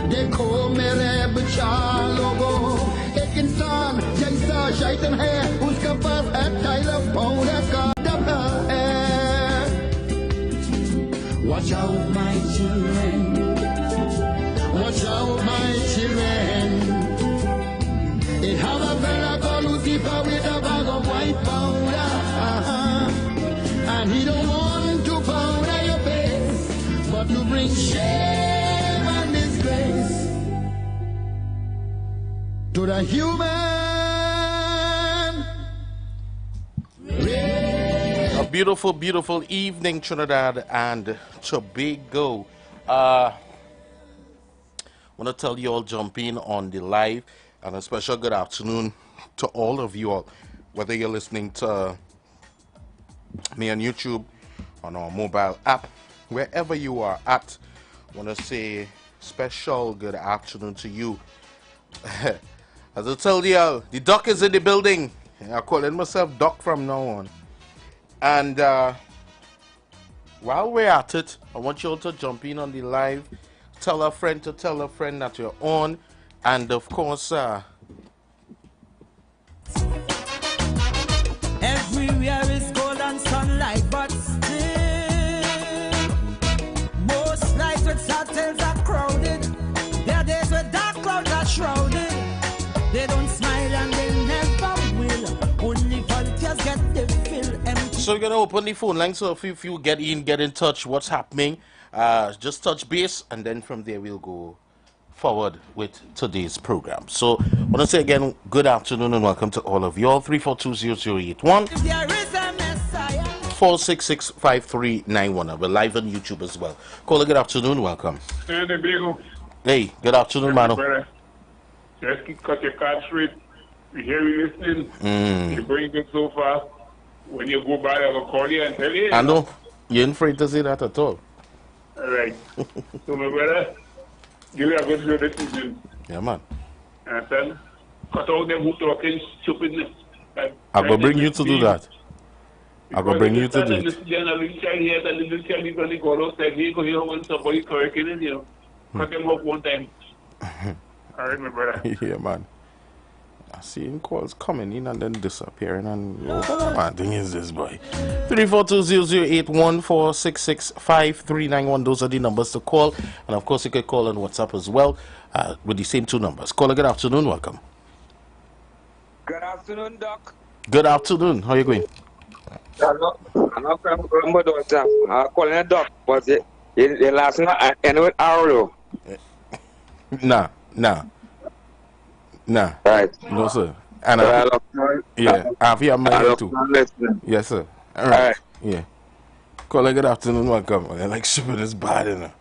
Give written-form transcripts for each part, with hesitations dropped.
देखो मेरे बचा लोगो एक इंसान जैसा शैतान है उसका पास है टाइलर पाउडर का डब्बा है Watch out my children Watch out my children It have a fella called Lucifer with a bag of white powder And he don't want to powder your face But to bring shame and disgrace To the human race. A beautiful, beautiful evening, Trinidad and Tobago. Want to tell you all, jump in on the live, and a special good afternoon to all of you all, whether you're listening to me on YouTube, on our mobile app, wherever you are at. Want to say special good afternoon to you. As I tell you all, the doc is in the building. I'm calling myself Doc from now on. And while we're at it, I want you all to jump in on the live, tell a friend to tell a friend that you're on, and of course, everywhere is gold and sunlight, but still, most nights with hotels are crowded. There are days where dark clouds are shrouded. They don't smile and they never will. Only volunteers get the fill empty. so we're gonna open the phone line. So if you get in touch, what's happening? Just touch base, and then from there we'll go forward with today's program. So I want to say again, good afternoon and welcome to all of you all. 3420081 If there is a Messiah, 4665391. We're live on YouTube as well. Caller, good afternoon, welcome. Hey, the big Hey, good afternoon, Mano. brother. Just cut your card straight. We hear you listening. You're going good so far. When you go by, I will call you and tell you. I know you ain't afraid to say that at all. All right. So, my brother, give you a good show this season. Yeah, man. Understand? Cut out them who talking stupidness. I'm gonna bring you to do that. I'm gonna bring you to do it. This little child here, that little child is going to go outside. He go here when somebody correcting it, you know. Cut them off one time. All right, my brother. Yeah, man. I see him calls coming in and then disappearing, and what kind of thing is this, boy? 3420081 4665391. Those are the numbers to call, and of course you can call on WhatsApp as well with the same two numbers. Caller, good afternoon, welcome. Good afternoon, Doc. Good afternoon. How are you going? I'm not from Doctor. I'm calling a Doc, but the last name end with Arlo. Nah. Right. No, sir. And I have your man too. Yes, sir. All right. Yeah. Caller, good afternoon, welcome. Like shipping is bad, you know.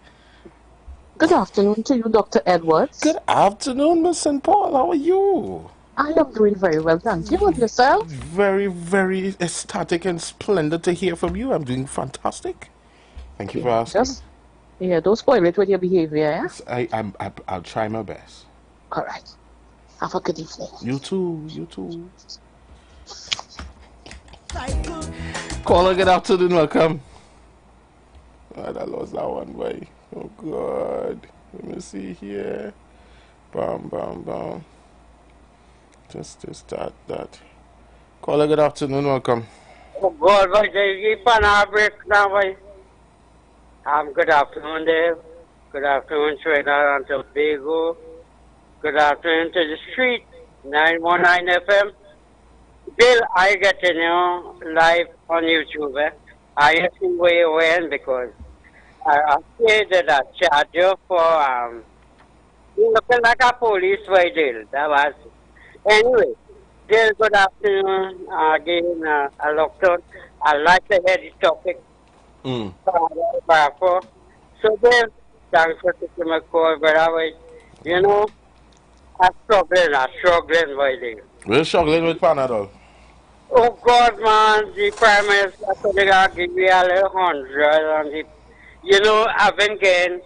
Good afternoon to you, Dr. Edwards. Good afternoon, Miss St. Paul. How are you? I am doing very well, thank you. And yourself? Very, very ecstatic and splendid to hear from you. I'm doing fantastic. Thank you for asking. Don't spoil it with your behavior, yeah? I'll try my best. All right. Have a good evening. You too. Caller, good afternoon, welcome. I lost that one, boy. Oh, God. Let me see here. Bam. Just that. Caller, good afternoon, welcome. Oh, God, why do you keep on our break now, boy? Good afternoon, Dave. Good afternoon, Trinidad and Tobago. Good afternoon to the street, 919 FM. Bill, I get to know live on YouTube. I have to way away because I created a charger for looking like a police by Dale. That was it. Anyway, Dale, good afternoon. Again, I looked on. I like to hear the topic. So, Dale, thanks for taking my call, but you know, I'm struggling by Dale. We're struggling with Panadol. Oh God, man, the Prime Minister said they gotta give me a little 100 on the, you know, I've been getting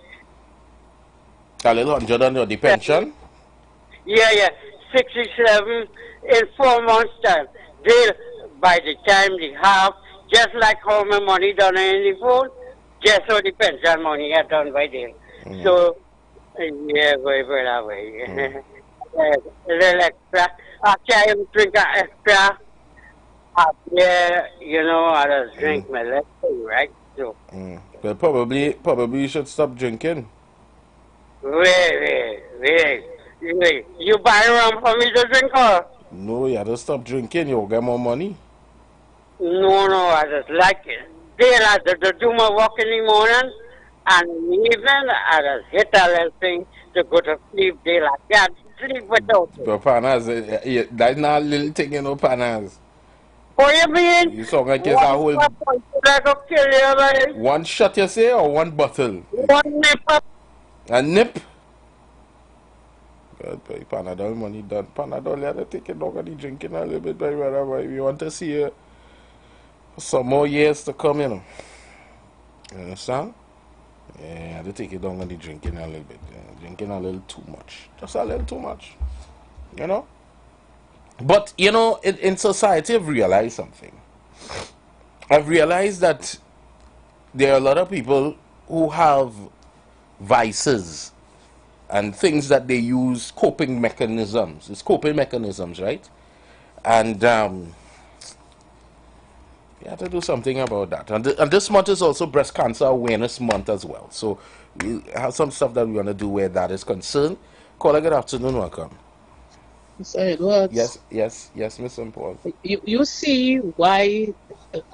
a little 100 on the pension? Yeah, 67 in 4 months' time. They, by the time they have, just like how my money done in the phone, just how the pension money had done by them. So Yeah, go that way. A little extra. After I drink an extra, after, you know, I just drink my left, right? So, Well, probably you should stop drinking. wait. You buy rum for me to drink, or? No, you have to stop drinking. You'll get more money. No, I just like it. Daylight, to do my walk in the morning, and in the evening, I just hit a little thing to go to sleep. Daylight, can't sleep without it. But panas, that's not a little thing, you know, panas. What you mean? You sound like it's a whole... One shot, you say, or one bottle? One nip. A nip? God, boy, Panadol money done. Panadol, you have to take it down and drinking a little bit, boy, whatever. If you want to see some more years to come, you know. You understand? Yeah, you have to take it down and drinking a little bit. Drinking a little too much. Just a little too much. You know? But, you know, in society, I've realized something. I've realized that there are a lot of people who have vices and things that they use, coping mechanisms. It's coping mechanisms, right? And you have to do something about that. And this month is also Breast Cancer Awareness Month as well. So we have some stuff that we want to do where that is concerned. Caller, good afternoon, welcome. Mr. Edwards. Yes, Miss Paul. You see why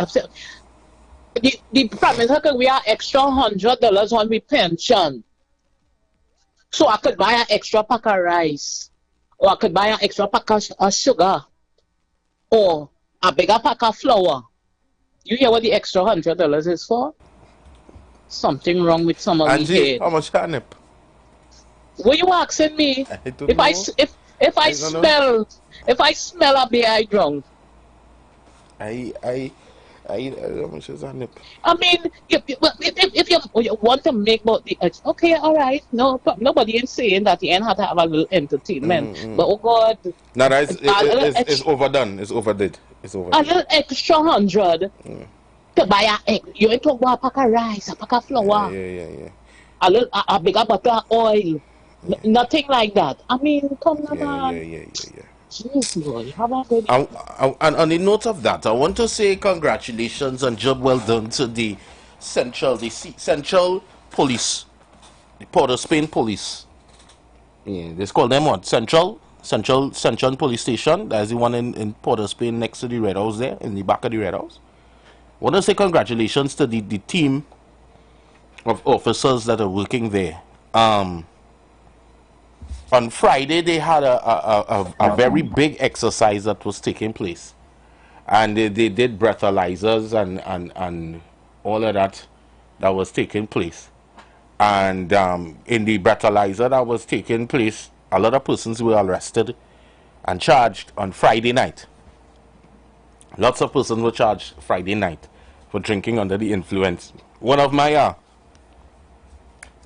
the problem is how we are extra $100 on my pension. So I could buy an extra pack of rice, or I could buy an extra pack of sugar, or a bigger pack of flour. You hear what the extra $100 is for? Something wrong with some of the head. How much a nip? What you asking me? If I smell a beer, I drunk. How much is a nip? I mean, if you want to make about the okay, all right, nobody is saying that you ain't have to have a little entertainment, but oh God, no, it's overdone. It's overdid. It's overdone. A little extra 100 to buy you ain't talk about a pack of rice, a pack of flour, yeah. A bigger bottle of oil, nothing like that. I mean, come on, yeah. Jeez, boy, how about good? And on the note of that, I want to say congratulations and job well done to the Central Police, the Port of Spain Police. Yeah, they call them what? Central Police Station. That's the one in Port of Spain next to the Red House there, in the back of the Red House. I want to say congratulations to the team of officers that are working there. On Friday, they had a very big exercise that was taking place. And they did breathalyzers and all of that was taking place. And in the breathalyzer that was taking place, a lot of persons were arrested and charged on Friday night. Lots of persons were charged Friday night for drinking under the influence. One of my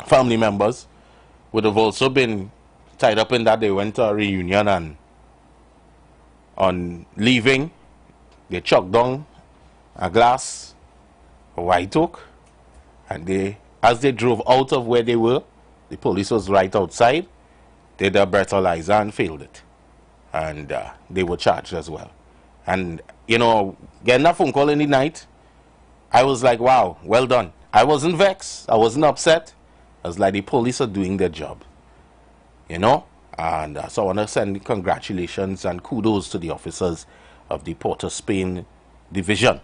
family members would have also been tied up in that. They went to a reunion, and on leaving, they chucked down a glass of white oak, and as they drove out of where they were, the police was right outside. They did a breathalyzer and failed it, and they were charged as well. And you know, getting a phone call in the night, I was like, wow, well done. I wasn't vexed, I wasn't upset. I was like, the police are doing their job. You know, and so I want to send congratulations and kudos to the officers of the Port of Spain Division,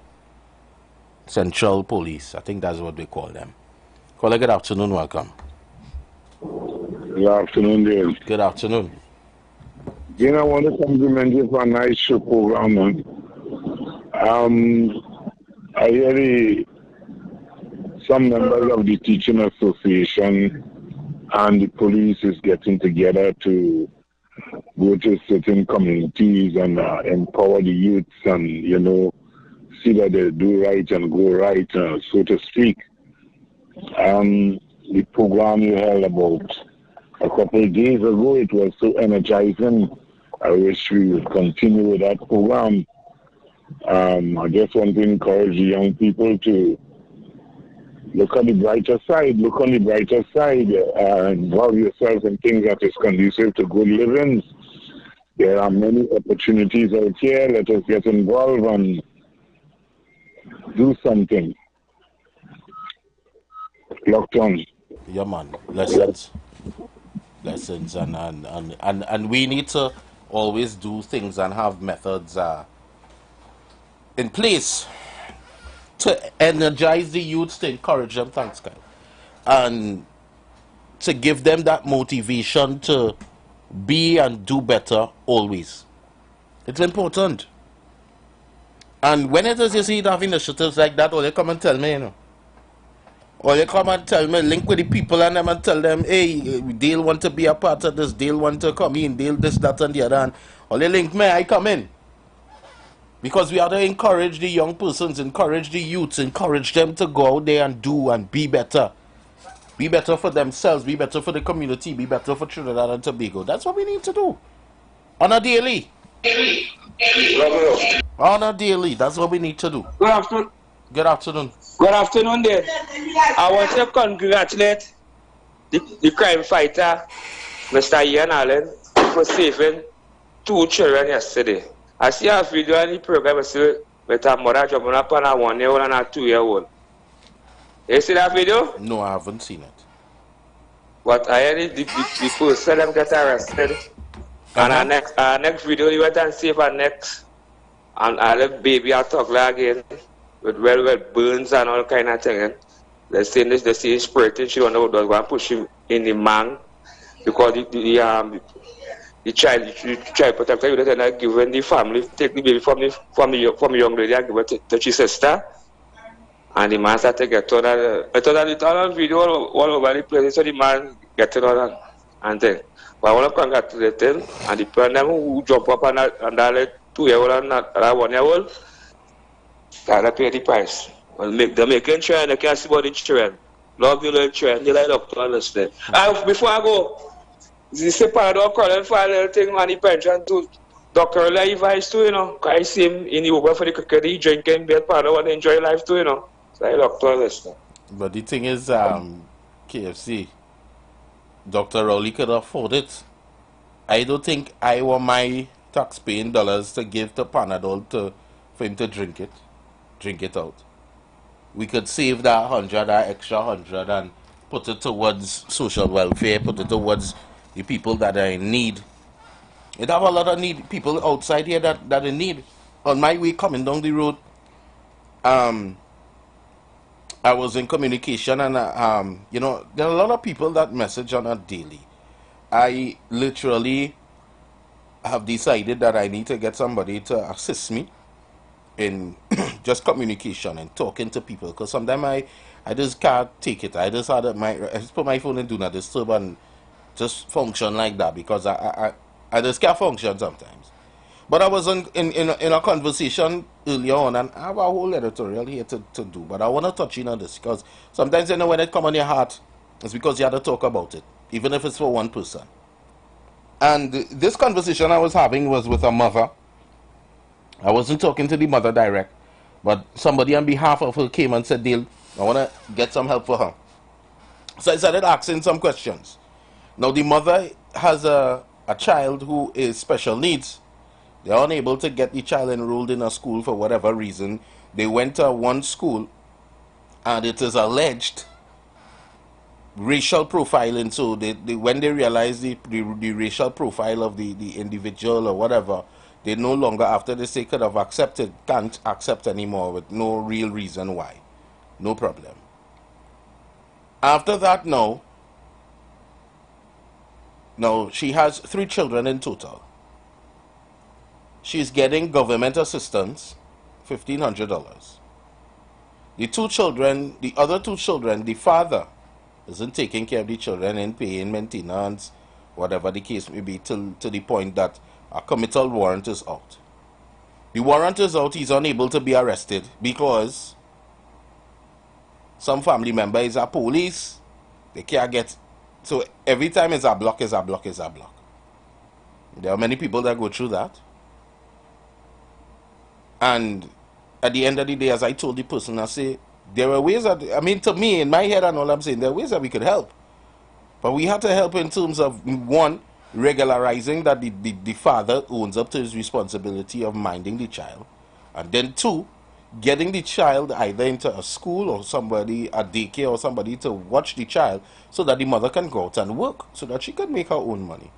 Central Police. I think that's what they call them. Caller, good afternoon, welcome. Good afternoon, Dave. Good afternoon. You know, I want to compliment you for a nice show program. I hear some members of the teaching association and the police is getting together to go to certain communities and empower the youths and, you know, see that they do right and go right, so to speak. The program you held about a couple of days ago, it was so energizing. I wish we would continue with that program. I just want to encourage the young people to Look on the brighter side. Look on the brighter side. Involve yourself in things that is conducive to good living. There are many opportunities out here. Let us get involved and do something. Locked on. Yeah, man. Lessons. Lessons. And we need to always do things and have methods in place to energize the youths, to encourage them. Thanks, Kyle. And to give them that motivation to be and do better always. It's important. And when it is you see it have initiatives like that, or they come and tell me, you know. Or they come and tell me, link with the people and them and tell them, hey, they'll want to be a part of this, they'll want to come in, they'll this, that, and the other. And or they link me, I come in. Because we have to encourage the young persons, encourage the youths, encourage them to go out there and do and be better. Be better for themselves, be better for the community, be better for Trinidad and Tobago. That's what we need to do. On a daily. On a daily, that's what we need to do. Good afternoon. Good afternoon. Good afternoon there. I want to congratulate the crime fighter, Mr. Ian Allen, for saving 2 children yesterday. I see a video on the program with a mother jumping up on a 1-year-old and a 2-year-old. You see that video? No, I haven't seen it. But I heard the person them get arrested. And our next video, you went and save our next. And the baby I talk like again with well burns and all kind of thing. They say this, they see him spiriting. She don't know what they're going to push him in the man because the child protector, you don't give the family, take the baby from the young lady and give it to his sister. And the man started to get on that. I thought that it's all on video all over the place. So the man getting on that and thing. But I want to congratulate him and the parents who jump up on that 2-year-old and that 1-year-old. Gotta pay the price. Well, they're making children, they can't see about the children. Love the little children, they like up to understand. Before I go, the separate calling for a little thing on the pension to Dr. Levi's too, you know. I see him in the Uber for the cricket, he drinking, be a part of what enjoy life too, you know. So I look to understand. But the thing is, KFC, Dr. Rowley could afford it. I don't think I want my tax-paying dollars to give to Panadol for him to drink it out. We could save that 100, that extra 100 and put it towards social welfare, put it towards the people that are in need. It have a lot of need, people outside here that are in need. On my way coming down the road, I was in communication and, you know, there are a lot of people that message on a daily. I literally have decided that I need to get somebody to assist me in just communication and talking to people, because sometimes I just can't take it. I just put my phone in do not disturb and just function like that, because I just can't function sometimes. But I was in a conversation earlier on, and I have a whole editorial here to do, but I want to touch in on this, because sometimes, you know, when it comes on your heart, it's because you have to talk about it, even if it's for one person. And this conversation I was having was with a mother. I wasn't talking to the mother direct, but somebody on behalf of her came and said, Dale, I want to get some help for her. So I started asking some questions. Now, the mother has a child who is special needs. They are unable to get the child enrolled in a school for whatever reason. They went to one school, and it is alleged racial profiling. So when they realize the racial profile of the individual or whatever, they no longer, after they say could have accepted, can't accept anymore with no real reason why. No problem. After that, now she has 3 children in total. She's getting government assistance, $1,500. The other two children, the father isn't taking care of the children and paying maintenance, whatever the case may be, to the point that a committal warrant is out. The warrant is out, he's unable to be arrested because some family member is a police. They can't get, so every time it's a block, is a block, is a block. There are many people that go through that. And at the end of the day, as I told the person, I say, There are ways that, I mean, to me, in my head and all I'm saying, there are ways that we could help. But we have to help in terms of, one, regularizing that the father owns up to his responsibility of minding the child. And then two, getting the child either into a school or somebody, a daycare or somebody to watch the child so that the mother can go out and work so that she can make her own money.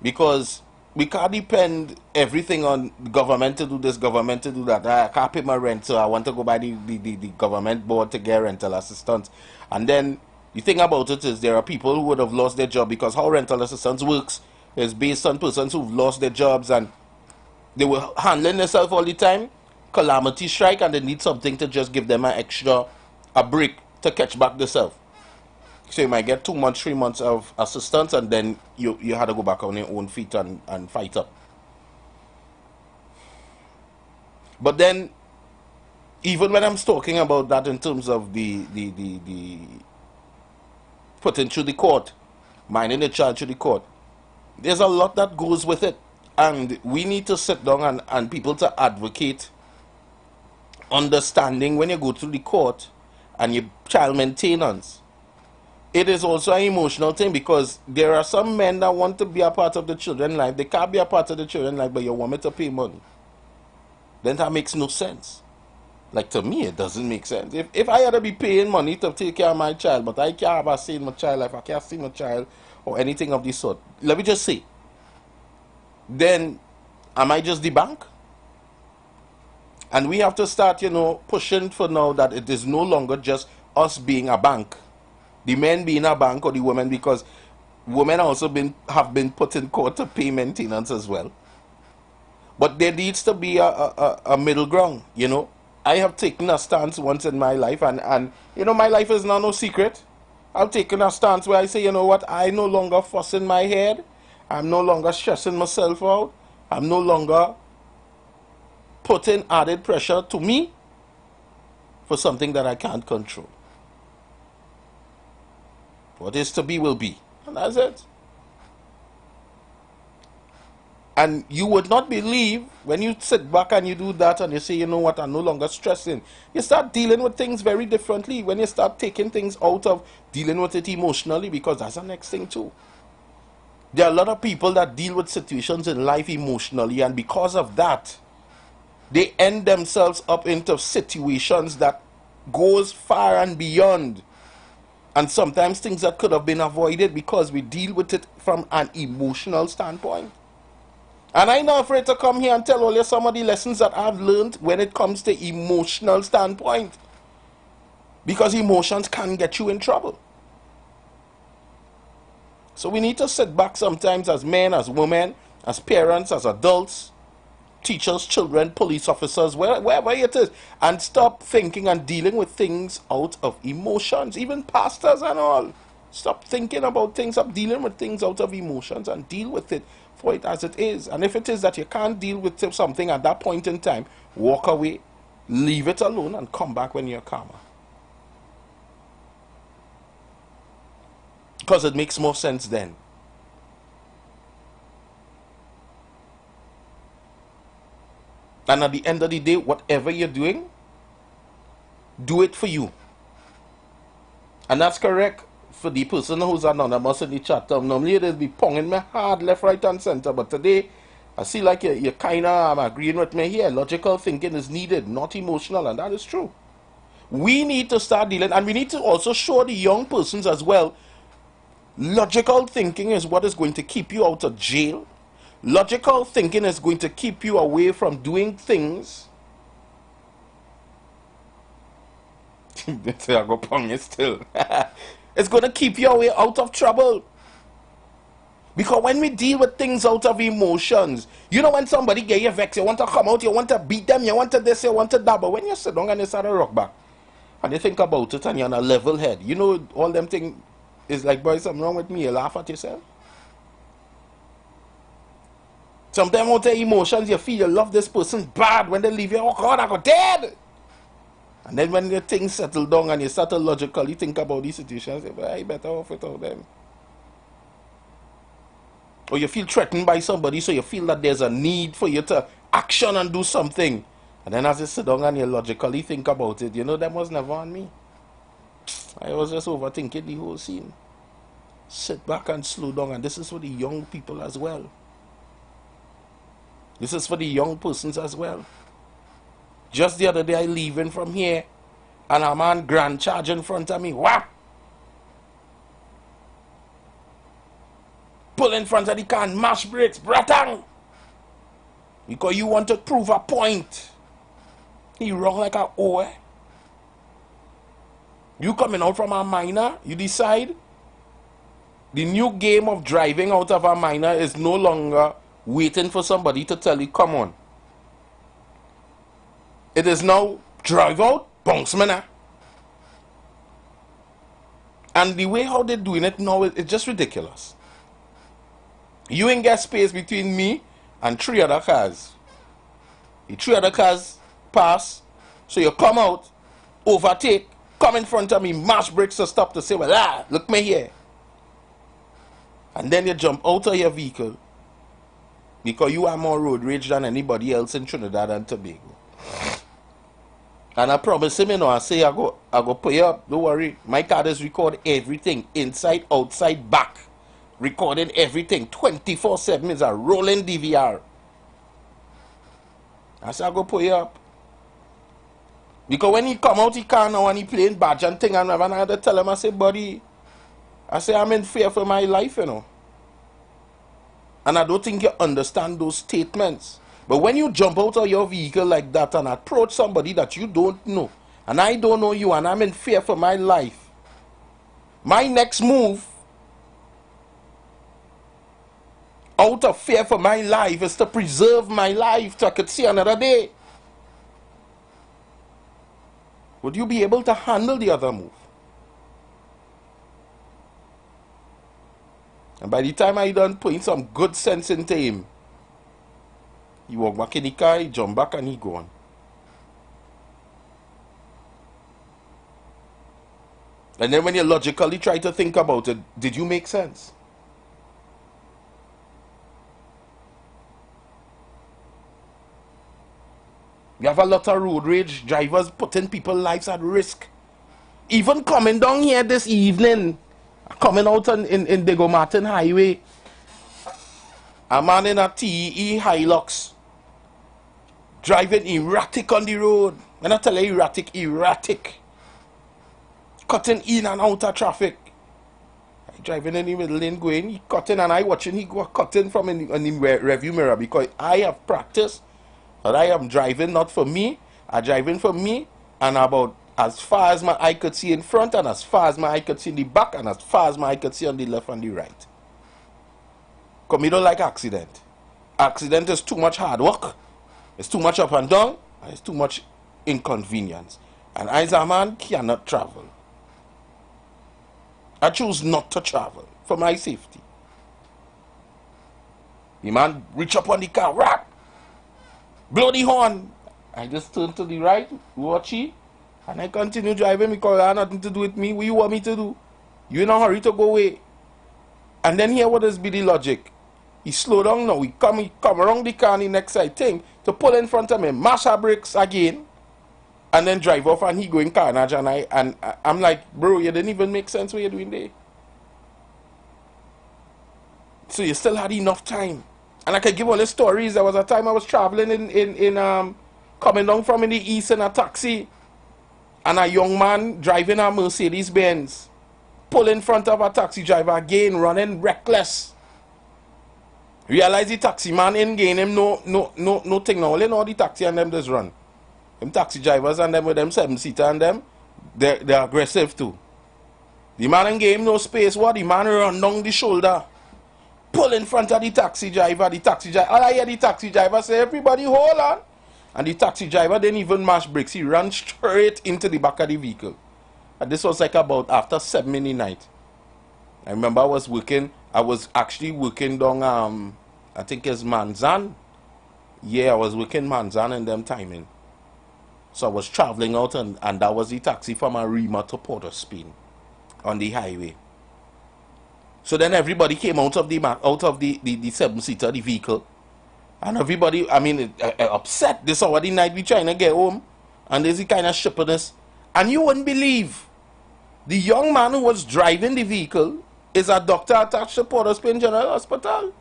Because we can't depend everything on government to do this, government to do that. I can't pay my rent, so I want to go by the government board to get rental assistance. And then the thing about it is there are people who would have lost their job because how rental assistance works is based on persons who've lost their jobs and they were handling themselves all the time. Calamity strike and they need something to just give them a break to catch back themselves. So you might get 2 months, 3 months of assistance and then you had to go back on your own feet and fight up. But then, even when I'm talking about that in terms of the putting through the court, minding the child through the court, there's a lot that goes with it. And we need to sit down and people to advocate understanding when you go to the court and your child maintenance. It is also an emotional thing because there are some men that want to be a part of the children's life. They can't be a part of the children's life, but you want me to pay money. Then that makes no sense. Like, to me, it doesn't make sense. If I had to be paying money to take care of my child, but I can't have a say in my child life, I can't see my child or anything of this sort, let me just say, then am I just the bank? And we have to start, pushing for now that it is no longer just us being a bank. The men being a bank or the women, because women also have been put in court to pay maintenance as well. But there needs to be a middle ground, I have taken a stance once in my life, and my life is now no secret. I've taken a stance where I say, you know what, I no longer fuss in my head. I'm no longer stressing myself out. I'm no longer putting added pressure to me for something that I can't control. What is to be will be. And that's it. And you would not believe when you sit back and you do that and you say, you know what, I'm no longer stressing. You start dealing with things very differently when you start taking things out of dealing with it emotionally, because that's the next thing too. There are a lot of people that deal with situations in life emotionally, and because of that, they end themselves up into situations that goes far and beyond. And sometimes things that could have been avoided because we deal with it from an emotional standpoint. And I'm not afraid to come here and tell all you some of the lessons that I've learned when it comes to emotional standpoint. Because emotions can get you in trouble. So we need to sit back sometimes as men, as women, as parents, as adults, teachers, children, police officers, wherever it is, and stop thinking and dealing with things out of emotions, even pastors and all. Stop thinking about things, stop dealing with things out of emotions and deal with it for it as it is. And if it is that you can't deal with something at that point in time, walk away, leave it alone, and come back when you're calmer. Because it makes more sense then. And at the end of the day, whatever you're doing, do it for you. And that's correct for the person who's anonymous in the chat. Normally they'll be ponging me hard, left, right, and center. But today, I see like you're kind of agreeing with me here. Logical thinking is needed, not emotional. And that is true. We need to start dealing, and we need to also show the young persons as well, logical thinking is what is going to keep you out of jail. Logical thinking is going to keep you away from doing things. It's going to keep you away out of trouble. Because when we deal with things out of emotions, when somebody get you vexed, you want to come out, you want to beat them, you want to this, you want to that. But when you sit down and you start to rock back, and you think about it and you're on a level head, all them things is like, boy, something wrong with me, you laugh at yourself. Sometimes out of emotions, you feel you love this person bad. When they leave you, oh God, I got dead. And then when the things settle down and you start to logically think about these situations, you say, I better off without them. Or you feel threatened by somebody, so you feel that there's a need for you to action and do something. And then as you sit down and you logically think about it, you know, that was never on me. I was just overthinking the whole scene. Sit back and slow down. And this is for the young people as well. This is for the young persons as well. Just the other day, I leaving from here, and a man grand charge in front of me. Whap! Pull in front of the car and mash brakes. Bratang! Because you want to prove a point. He wrong like a oe. You coming out from a minor, you decide the new game of driving out of a minor is no longer waiting for somebody to tell you, come on. It is now drive out, bounce man. And the way how they're doing it now, it's just ridiculous. You ain't get space between me and 3 other cars. The 3 other cars pass, so you come out, overtake, come in front of me, mash brakes to stop to say, well, look me here. And then you jump out of your vehicle because you are more road rage than anybody else in Trinidad and Tobago. And I promise him, you know, I say I go pay up, don't worry. My car does record everything, inside, outside, back. Recording everything, 24/7 is a rolling DVR. I say I go pay up. Because when he come out, he can't now and he playing badge and thing, and I had to tell him, I say, buddy, I say, I'm in fear for my life, you know. And I don't think you understand those statements. But when you jump out of your vehicle like that and approach somebody that you don't know, and I don't know you, and I'm in fear for my life, my next move, out of fear for my life, is to preserve my life so I could see another day. Would you be able to handle the other move? And by the time I done putting some good sense into him, he walk back in the car, he jump back and he go on. And then when you logically try to think about it, did you make sense? We have a lot of road rage drivers putting people's lives at risk. Even coming down here this evening, coming out in Diego Martin Highway, a man in a TE Hilux driving erratic on the road. When I tell you erratic. Cutting in and out of traffic. Driving in the middle lane going, he cutting and I watching, he go cutting from in the review mirror because I have practiced. But I am driving not for me, I'm driving for me, and about as far as my eye could see in front, and as far as my eye could see in the back, and as far as my eye could see on the left and the right. Because me don't like accident. Accident is too much hard work, it's too much up and down, and it's too much inconvenience. And I as a man cannot travel. I choose not to travel for my safety. The man reach up on the car, rap! Blow the horn. I just turn to the right, watch it, and I continue driving because it had nothing to do with me. What you want me to do? You in a hurry to go away. And then here what is be the logic? He slow down now. He come around the car on the next side thing to pull in front of me, mash our brakes again, and then drive off and he going carnage and I'm like, bro, you didn't even make sense what you're doing there. So you still had enough time. And I could give all the stories. There was a time I was traveling coming down from in the east in a taxi. And a young man driving a Mercedes Benz pull in front of a taxi driver again, running reckless. Realize the taxi man in gain him no thing now. Only know the taxi and them just run. Them taxi drivers and them with them 7-seater and them, they're aggressive too. The man in game no space. What? The man run down the shoulder. Pull in front of the taxi driver. All I hear the taxi driver say, everybody hold on. And the taxi driver didn't even mash brakes. He ran straight into the back of the vehicle. And this was like about after 7 in the night. I remember I was actually working down, I think it's Manzan. Yeah, I was working Manzan in them timing. So I was traveling out and that was the taxi from Arima to Port of Spain on the highway. So then everybody came out of the 7-seater, the vehicle, And everybody, I mean, upset. This already night we trying to get home. And there's the kind of shippiness. And you wouldn't believe, the young man who was driving the vehicle is a doctor attached to Port of Spain General Hospital.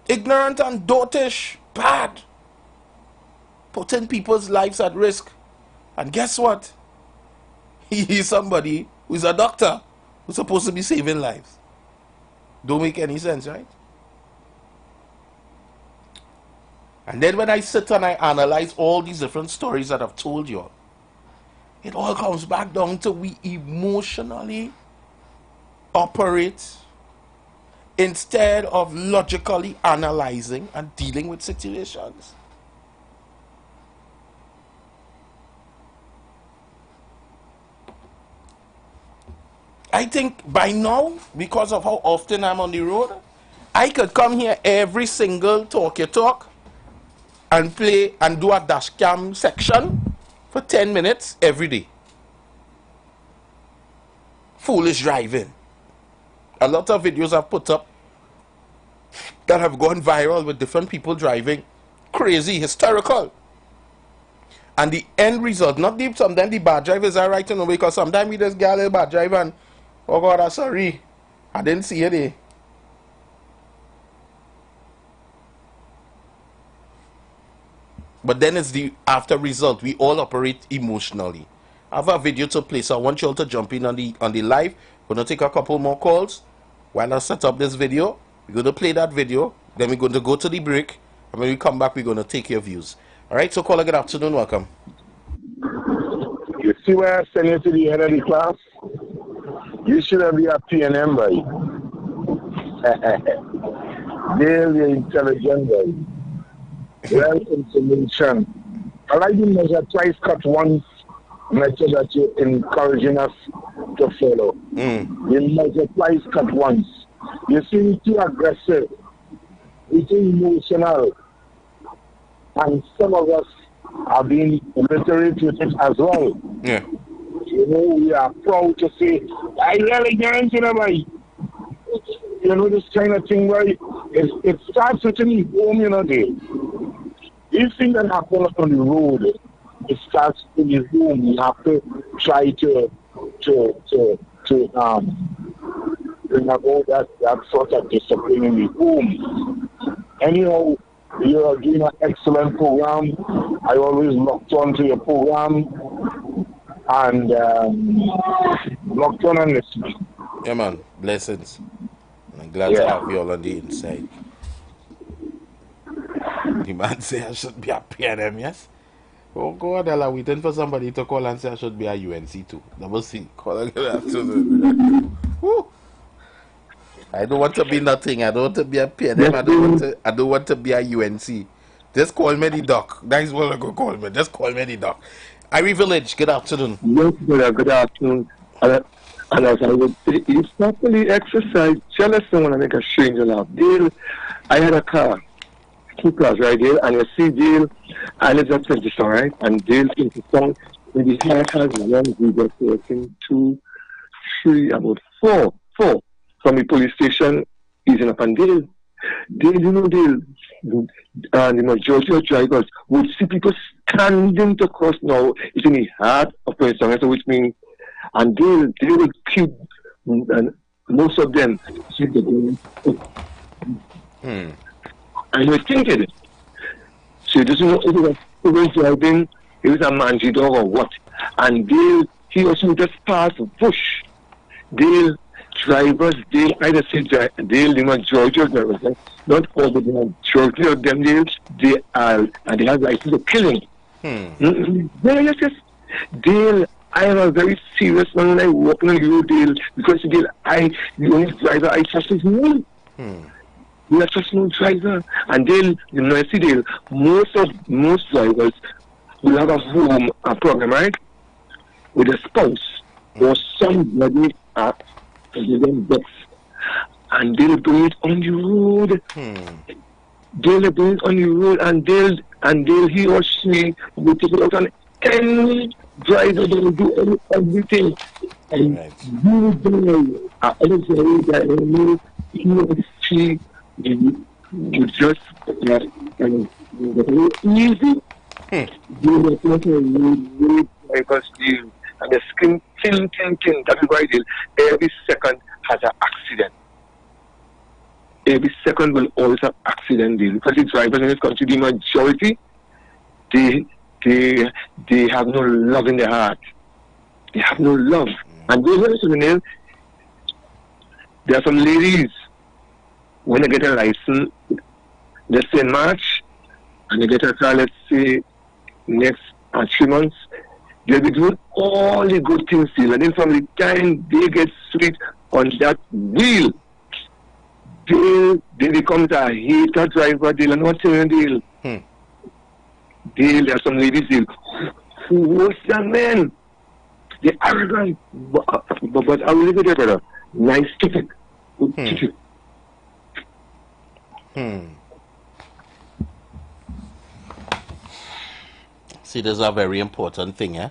Ignorant and dotish. Bad. Putting people's lives at risk. And guess what? He's somebody who's a doctor who's supposed to be saving lives. Don't make any sense, right? And then when I sit and I analyze all these different stories that I've told you, it all comes back down to we emotionally operate instead of logically analyzing and dealing with situations. I think by now, because of how often I'm on the road, I could come here every single talk you talk and play and do a dash cam section for 10 minutes every day. Foolish driving. A lot of videos I've put up that have gone viral with different people driving. Crazy, hysterical. And the end result, not deep, sometimes the bad drivers are right in the way, because sometimes we just get a little bad driver and, oh God, I'm sorry, I didn't see it there. But then it's the after result. We all operate emotionally. I have a video to play, so I want you all to jump in on the live. We're going to take a couple more calls while I set up this video. We're going to play that video. Then we're going to go to the break. And when we come back, we're going to take your views. All right, so caller, good afternoon. Welcome. You see where I send you to the head of the class? You should have been a PNM, boy. They're the intelligent, boy. Well information. I like the measure twice, cut once method that you're encouraging us to follow. You measure twice, cut once. You seem too aggressive, it's too emotional, and some of us are being illiterate with it as well. Yeah. You know, we are proud to say, I really can't see nobody. You know, this kind of thing where it starts with the home, you know, These things that happen on the road, it starts in the home. You have to try to bring about that sort of discipline in the home. Anyhow, you are doing an excellent program. I always locked on to your program and locked on and listening. Yeah, man. Blessings. I'm glad to have you all on the inside. The man say I should be a PNM, yes? Oh God, I'm waiting for somebody to call and say I should be a UNC too. Double C. Call again. I don't want to be nothing. I don't want to be a PNM. I don't want to be a UNC. Just call me the doc. That's what I'm going to call me. Just call me the doc. IWER Village, good afternoon. Yes, good afternoon. And as I would say, it's not really exercise. Jealous someone and make a stranger laugh. Dale, I had a car. 2 cars, right, Dale? And you see, Dale, I live at 20, right? And Dale came to town with the hair has 1, 2, 3, about 4 from the police station, easing up on Dale. Dale, you know, Dale, and the majority of drivers would see people standing to cross now. It's in the heart of Princeton, which means, and Dale would keep, and most of them see the going. And he was thinking, so he doesn't know if he was driving, it was a mangy dog or what. And Dale, he also just passed bush. Dale drivers, Dale, I just say Dale, the majority of drivers, not all, but the majority of them, they are, and they have license of killing. Yes. Dale, I am a very serious man when I walk on the road, Dale, because Dale, the only driver I trust is me. We are just no driver. And Dale, you know, see Dale, most drivers will have a home, a program, right? With a spouse or somebody at the box. And they'll bring it on the road. They'll bring it on the road, and they'll he or she will take it out on any driver. They will do everything. And you know, he or she you just easy. You just really because you and the skin thin. That is why every second has an accident. Every second will always have accident deal because the drivers in this country, the majority, they have no love in their heart. They have no love. And there are some ladies, when they get a license, they say in March, and they get a car, let's say, next 3 months, they'll be doing all the good things still. And then from the time they get sweet on that wheel, they become a hater driver deal and not telling deal. There are some ladies deal who worse than men. They're arrogant. But I will leave it there, brother. Nice ticket. Good ticket. See, this is a very important thing, eh?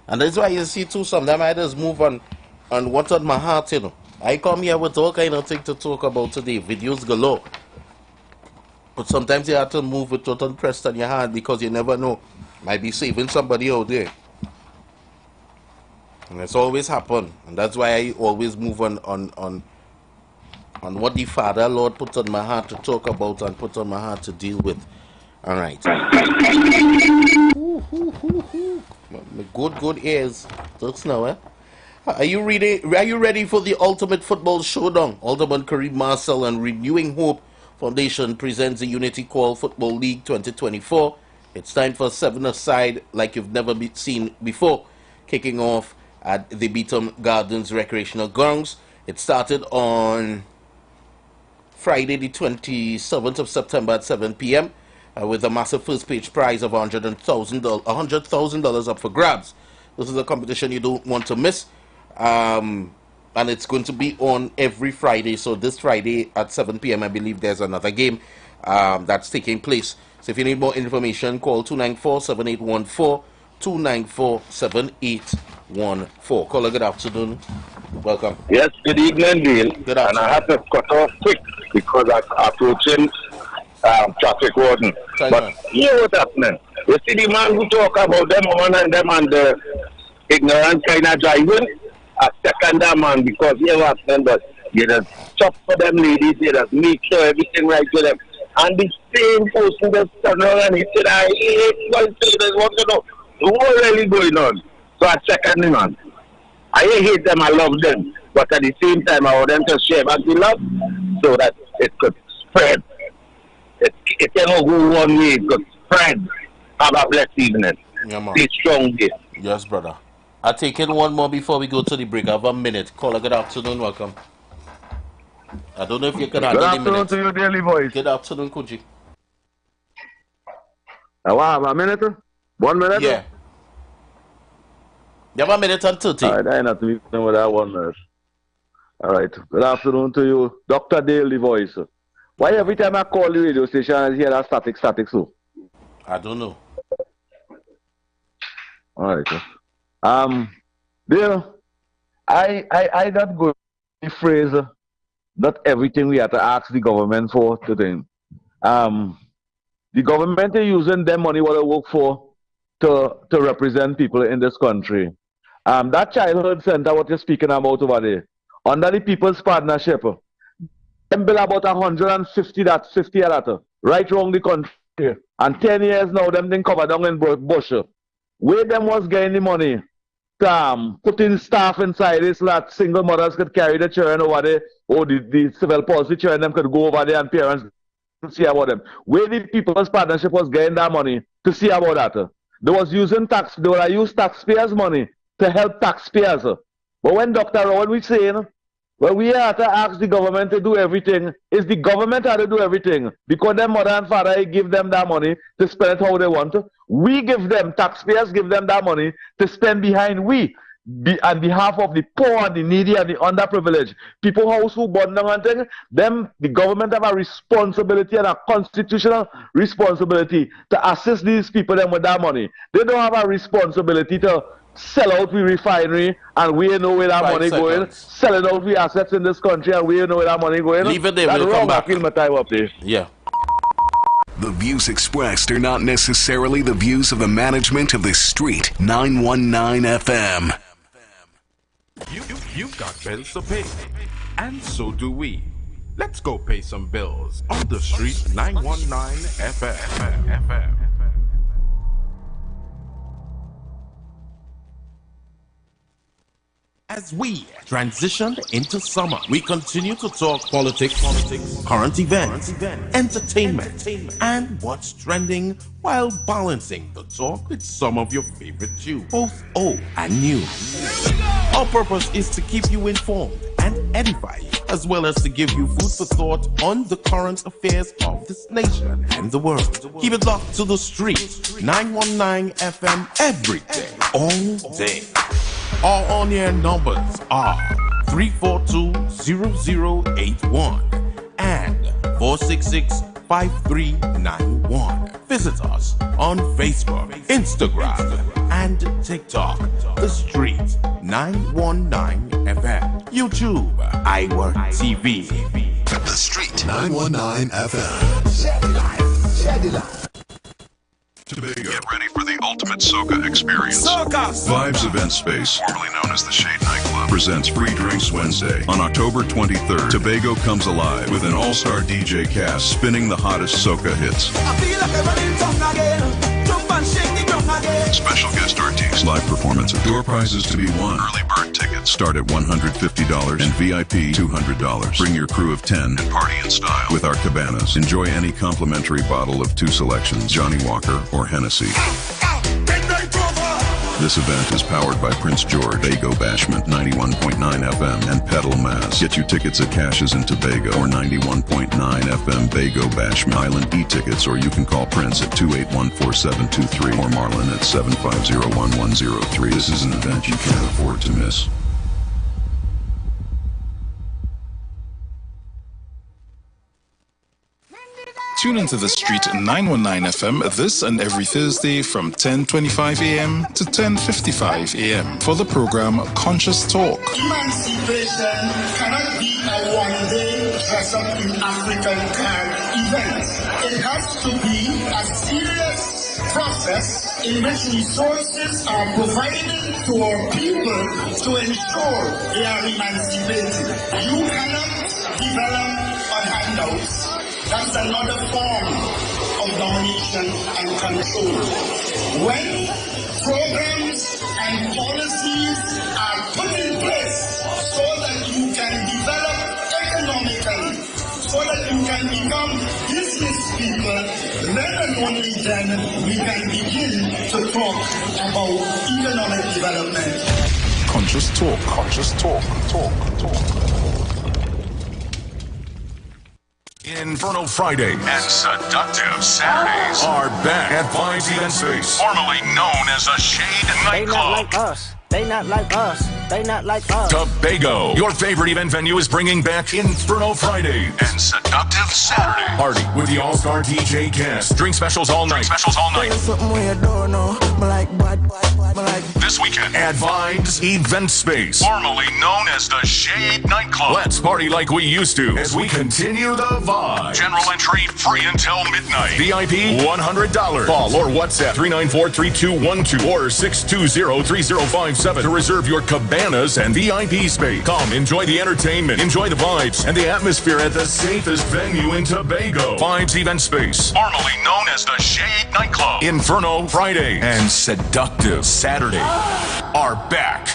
And that's why you see too, sometimes I just move on what's on my heart, you know. I come here with all kind of things to talk about today, videos galore. But sometimes you have to move with what unpressed on your heart because you never know. Might be saving somebody out there. And it's always happened. And that's why I always move on what the Father Lord put on my heart to talk about and put on my heart to deal with. All right. Good ears. Looks now, eh? Are you ready for the ultimate football showdown? Alderman Kareem Marcel and Renewing Hope Foundation presents the Unity Call Football League 2024. It's time for 7-a-side like you've never seen before. Kicking off at the Beetham Gardens Recreational Grounds. It started on Friday the 27th of September at 7 p.m. With a massive first page prize of $100,000 up for grabs. This is a competition you don't want to miss. And it's going to be on every Friday. So this Friday at 7 p.m. I believe there's another game that's taking place. So if you need more information, call 294-7814, 294-7814. Caller, good afternoon. Welcome. Yes, good evening, Bill. Good afternoon. And I have to cut off quick because I'm approaching traffic warden. But here what's happening. You see the man who talk about them and the ignorant kind of driving, a second man because here what's happening, but you just chop for them ladies, you just make sure everything right with them. And the same person just turn around and he said, I hate one thing, there's what you know. What really going on? So I second him, man. I hate them, I love them. But at the same time, I want them to share back the love so that it could spread. It cannot go one way, it could spread. Have a blessed evening. Yeah, man. Stay strong day. Yes, brother. I'll take in one more before we go to the break. I have a minute. Caller, good afternoon. Welcome. I don't know if you can handle the minute. Good afternoon to you, Daily Voice. Good afternoon, Kuji. I have a minute? 1 minute? Yeah. You have a minute and 30. All right, I have to be with that 1 minute. All right. Good afternoon to you, Dr. Daily Voice. Why every time I call the radio station, I hear that static so? I don't know. All right. There, I not go the phrase, not everything we have to ask the government for today. The government is using their money what they work for to represent people in this country. That childhood center what you're speaking about over there, under the People's Partnership, them bill about 150 of that, right around the country. And 10 years now, them thing covered down in bush. Where them was getting the money to putting staff inside this so that single mothers could carry the children over there, or the civil policy children them could go over there and parents could see about them. Where the People's Partnership was getting that money to see about that. They were using taxpayers' money to help taxpayers. But when Dr. Rowan was saying, well, we have to ask the government to do everything. It's the government that to do everything. Because their mother and father give them that money to spend it how they want to. We give them, taxpayers give them that money to spend behind on behalf of the poor and the needy and the underprivileged. People house who born down and thing, them, the government have a responsibility and a constitutional responsibility to assist these people them with that money. They don't have a responsibility to sell out the refinery and we know where that money going, selling out the assets in this country and we know where that money going. Leave it there, that's we'll wrong. come back. I kill my time up there. Yeah. The views expressed are not necessarily the views of the management of The Street 919 FM. You've got bills to pay, and so do we. Let's go pay some bills on The Street 919 FM. As we transition into summer, we continue to talk politics, current events, entertainment, and what's trending while balancing the talk with some of your favorite tunes, both old and new. Our purpose is to keep you informed and edify you, as well as to give you food for thought on the current affairs of this nation and the world. Keep it locked to The Street 919 FM every day, all day. Our on-air numbers are 342-0081 and 466-5391. Visit us on Facebook, Instagram, and TikTok. The Street 919 FM. YouTube, IWER TV. The Street 919 FM. Share the life. Get ready for the ultimate soca experience. Vibes Event Space, formerly known as the Shade Nightclub, presents Free Drinks Wednesday. On October 23rd, Tobago comes alive with an all-star DJ cast spinning the hottest soca hits. I feel like I'm running tongue again. Jump and shake the drum again. Special guest artists, live performances, door prizes to be won. Early bird tickets start at $150 and VIP $200. Bring your crew of 10 and party in style with our cabanas. Enjoy any complimentary bottle of 2 selections, Johnny Walker or Hennessy. This event is powered by Prince George, Bago Bashment 91.9 FM, and Pedal Mass. Get your tickets at Cashes in Tobago or 91.9 FM Bago Bashment Island e-tickets, or you can call Prince at 281-4723 or Marlon at 750-1103. This is an event you can't afford to miss. Tune into The Street 919 FM this and every Thursday from 10:25 a.m. to 10:55 a.m. for the program Conscious Talk. Emancipation cannot be a one-day dress-up in African card event. It has to be a serious process in which resources are provided to our people to ensure they are emancipated. You cannot develop on handouts. That's another form of domination and control. When programs and policies are put in place so that you can develop economically, so that you can become business people, then and only then we can begin to talk about economic development. Conscious Talk. Inferno Friday and Seductive Saturdays are back at Vibes Event Space, formerly known as a Shade Nightclub. They not like us. They not like us. They not like us. Tobago, your favorite event venue, is bringing back Inferno Friday and Seductive Saturday. Party with the all-star DJ cast. Drink specials all night. This weekend at Vibes Event Space, formerly known as the Shade Nightclub. Let's party like we used to as we continue the vibe. General entry free until midnight. VIP $100. Call or WhatsApp 394-3212 or 620-3057 to reserve your cabanas and VIP space. Come enjoy the entertainment, enjoy the vibes and the atmosphere at the safest venue in Tobago. Vibes Event Space, formerly known as the Shade Nightclub. Inferno Friday and Seductive Saturday are back.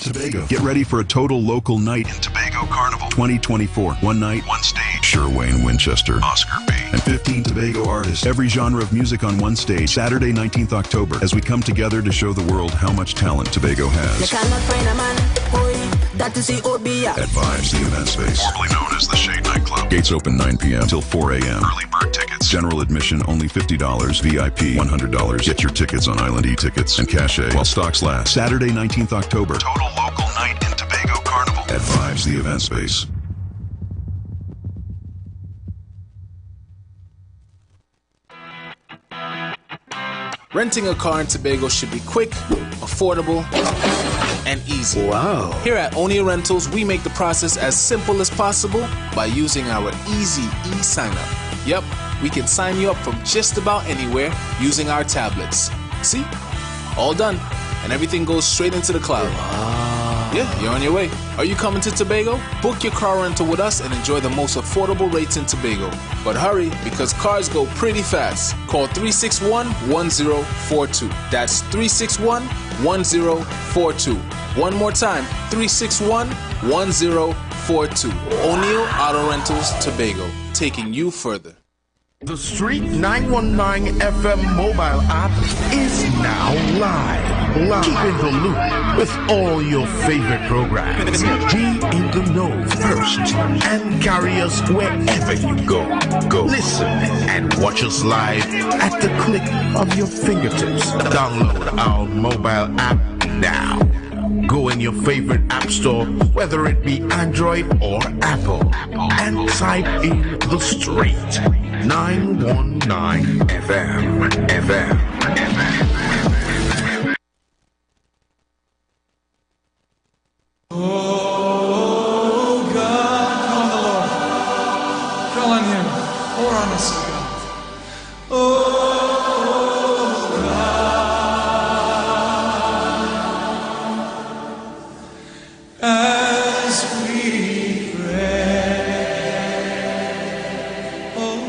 Tobago. Get ready for a total local night in Tobago Carnival 2024. One night, one stage. Sherwayne Winchester, Oscar B, and 15 Tobago artists. Every genre of music on one stage. Saturday, 19th October, as we come together to show the world how much talent Tobago has. At Vibes, the event space, formerly known as the Shade Nightclub. Gates open 9 p.m. till 4 a.m. Early bird tickets. General admission only $50. VIP $100. Get your tickets on Island e-tickets and Cache while stocks last. Saturday, 19th October. Total local night in Tobago Carnival. At Vibes, the event space. Renting a car in Tobago should be quick, affordable, and easy. Wow. Here at O'Neill Rentals, we make the process as simple as possible by using our easy e-sign-up. Yep, we can sign you up from just about anywhere using our tablets. See? All done. And everything goes straight into the cloud. Yeah, you're on your way. Are you coming to Tobago? Book your car rental with us and enjoy the most affordable rates in Tobago. But hurry, because cars go pretty fast. Call 361-1042. That's 361-1042. One more time, 361-1042. O'Neill Auto Rentals, Tobago, taking you further. The Street 919 FM mobile app is now live. Keep in the loop with all your favorite programs. Be in the know first and carry us wherever you go. Listen and watch us live at the click of your fingertips. Download our mobile app now. Go in your favorite app store, whether it be Android or Apple, and type in The Street 919 FM. Oh God, call on the Lord. Call on Him. Pour on us, God. Oh God, as we pray. Oh.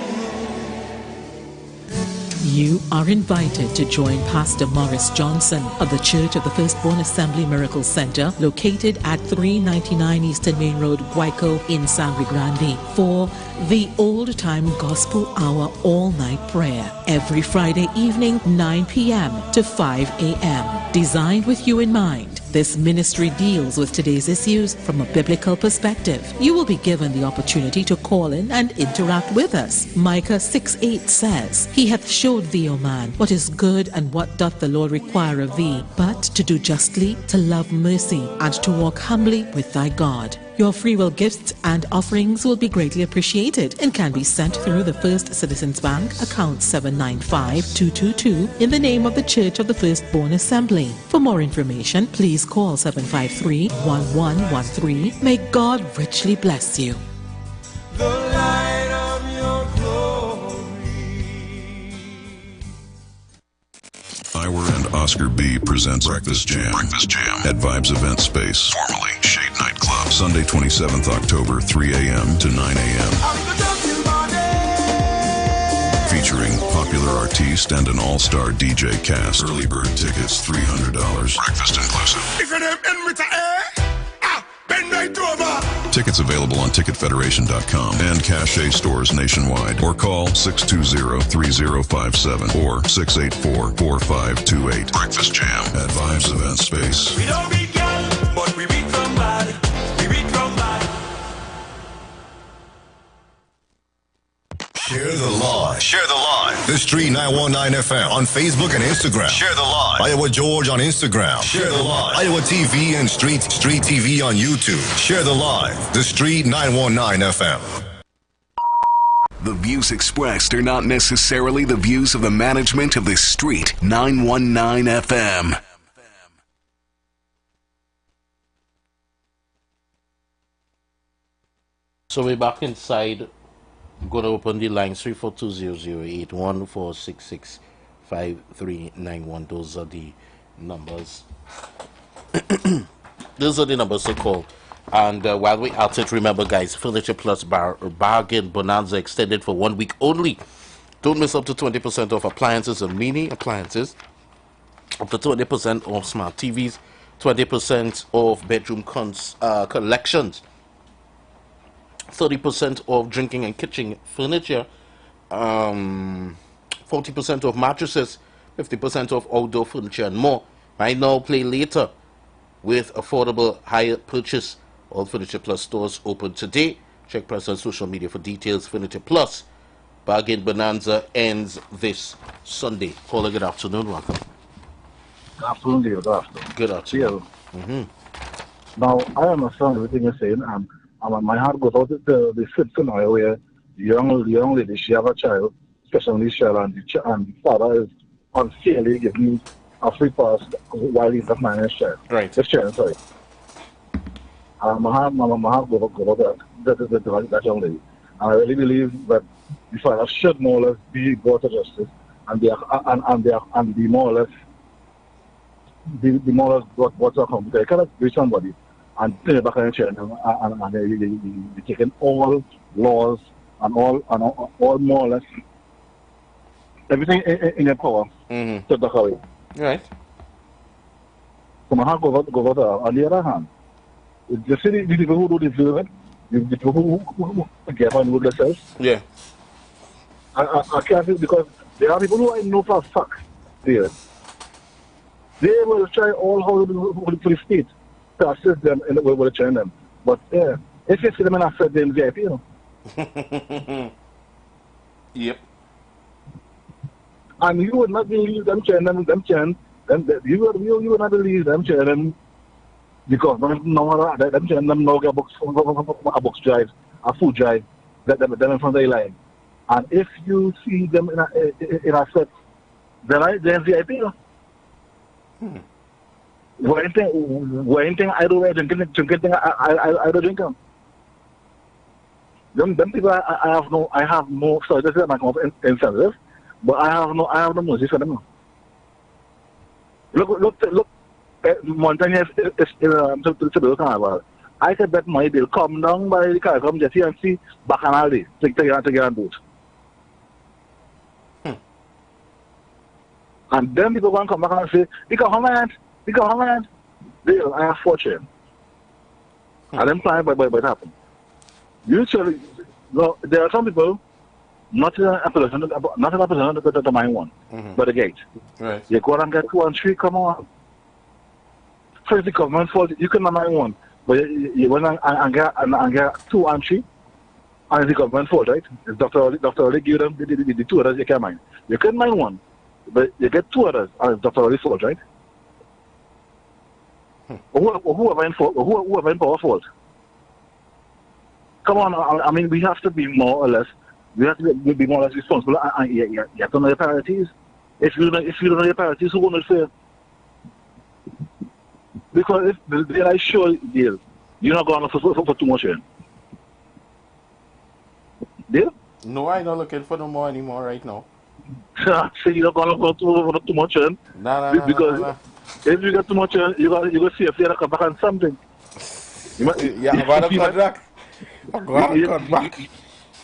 You are invited to join Pastor Morris Johnson of the Church of the Firstborn Assembly Miracle Center, located at 399 Eastern Main Road, Guayco in Sangre Grande, for the Old Time Gospel Hour all-night prayer every Friday evening, 9 p.m. to 5 a.m. Designed with you in mind, this ministry deals with today's issues from a biblical perspective. You will be given the opportunity to call in and interact with us. Micah 6:8 says, He hath showed thee, O man, what is good and what doth the Lord require of thee, but to do justly, to love mercy, and to walk humbly with thy God. Your free will gifts and offerings will be greatly appreciated and can be sent through the First Citizens Bank, account 795-222, in the name of the Church of the Firstborn Assembly. For more information, please call 753-1113. May God richly bless you. The light of your IWER and Oscar B presents Breakfast Jam at Vibes Event Space, formerly Shade Night Club, Sunday 27th October, 3 a.m. to 9 a.m. Featuring popular artiste and an all-star DJ cast. Early bird tickets $300. Breakfast inclusive. Tickets available on TicketFederation.com and Cache stores nationwide, or call 620-3057 or 684-4528. Breakfast Jam at Vibes Event Space. We don't beat y'all, but we beat somebody. We beat somebody. Share the live. Share the live. The Street 919 FM on Facebook and Instagram. Share the live. Iowa George on Instagram. Share the live. Iowa TV and Street TV on YouTube. Share the live. The Street 919 FM. The views expressed are not necessarily the views of the management of the Street 919 FM. So we're back inside. I'm going to open the lines 342-081-466-5391. Those are the numbers. Those are the numbers to call. And while we're at it, remember, guys, Furniture Plus Bargain Bonanza extended for 1 week only. Don't miss up to 20% off appliances and mini appliances, up to 20% off smart TVs, 20% off bedroom collections, 30% off drinking and kitchen furniture, 40% off mattresses, 50% off outdoor furniture, and more. Buy now, play later with affordable hire purchase. All Furniture Plus stores open today. Check press on social media for details. Furniture Plus Bargain Bonanza ends this Sunday. Caller, good afternoon. Welcome. Good afternoon, David. Good afternoon. Good afternoon. Now, I understand everything you're saying, and my heart goes out to the scenario where the young lady, she have a child, special needs child, and the father is unfairly give me a free pass while he's not managed share. Right. Just sharing, sorry. I have go that young lady. And I really believe that the father should more or less be brought to justice and be more or less brought to account. You cannot reach somebody and turn it back on the chair and you're taking all laws and all more or less everything in your power to back away. Right. So my hand go over there. On the other hand, the city, the people who do deserve it, the people who get on with themselves. Yeah. I can't feel because there are people who I know for a fact there. They will try all how to the state to assist them in the way we're trying them. But yeah, if you see them in a set, then VIP, you know. Yep. And you would not believe them trying you would not believe them trying because them trying them now get a box drive, a food drive, them in front of the line. And if you see them in a set, then VIP, you know. One thing I do drinking I don't drink them. Them people I have no sorry, this is my incentive, but I have no mercy for them. Look Montagnier is to the carnival. I could bet money they'll come down by the car, come just here and see Bacchanal Day, to get on boat. And then people going to come back and say, because Holland. I have fortune. And then plan by it happen. Usually, there are some people not in a position to mine one, but the gate. Right. You go and get 2 and 3, come on. First the government fault, you can mine one, but you went and get 2 and 3, and it's the government fault, right? It's Dr. Ali give them the 2 others you can mine. You can mine one, but you get 2 others, and it's Dr. Ali's fault, right? Whoever in power fault. Come on, I mean, we have to be more or less responsible, and you have to know your priorities. If you don't know your priorities, who will fail? Because if they are sure deal, you're not going for too much in. Deal? No, I'm not looking for no more anymore right now. So you're not going for too much in? Because if you get too much in, you go see if you're come back on something. Yeah, I'm going to cut back.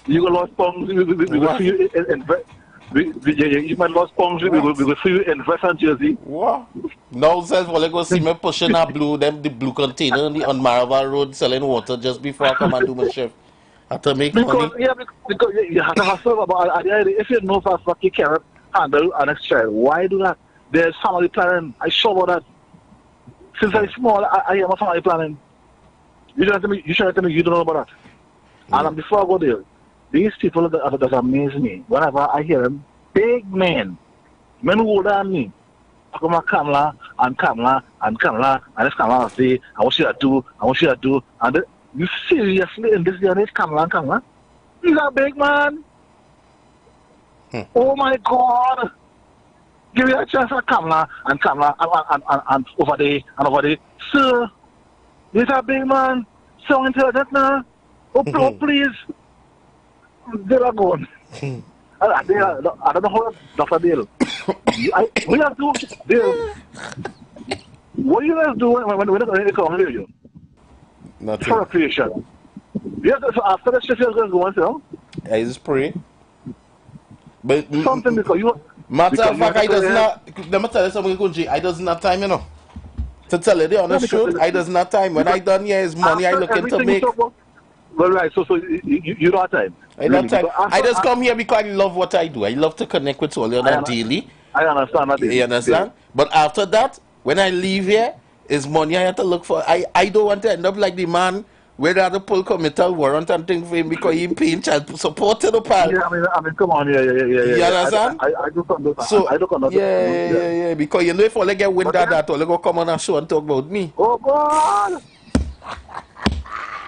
You got lost pounds, we will see you you might lost pounds, we will see you invest on Jersey. What? Now says, well, I go see me pushing the blue container on Maraval Road selling water just before I come and do my shift. I have to make money. Yeah, because you have to hustle about if you know for a fact you cannot handle an next child, why do that? There's family planning. I sure about that. Since I'm small, I am a family planning. You should tell me you don't know about that. And before I go there, these people that amaze me. Whenever I hear them, big men who older than me, I come and Kamala, and this Kamala say, I want you to do, and you seriously in this day and age, Kamala? He's a big man. Oh my God. Give me a chance for Kamala, and over there, Sir, he's a big man, so intelligent now. Oh, please. They are gone. I don't know how Dr. Dale. We have to, Dale. What do you guys do when they come here? Nothing. For recreation. Yeah, so after the shift, you're going to go and say, I just pray. But something because you. Matter of fact, I does not. Let me tell you something, Kunji. I doesn't have time, you know. To tell you the honest truth, I doesn't have time. When I done here is money I looking to make. Well, right, so you don't have time. I don't have time. I just come here because I love what I do. I love to connect with all you daily. I understand that. You understand? But after that, when I leave here, is money I have to look for. I don't want to end up like the man where they had to pull committal warrant and thing for him because he paying child support to the pal. Yeah, I mean, come on, yeah. You understand? I do understand. So, I do understand. Yeah. Because you know if all I get wind of that, all they go come on a show and talk about me. Oh, God!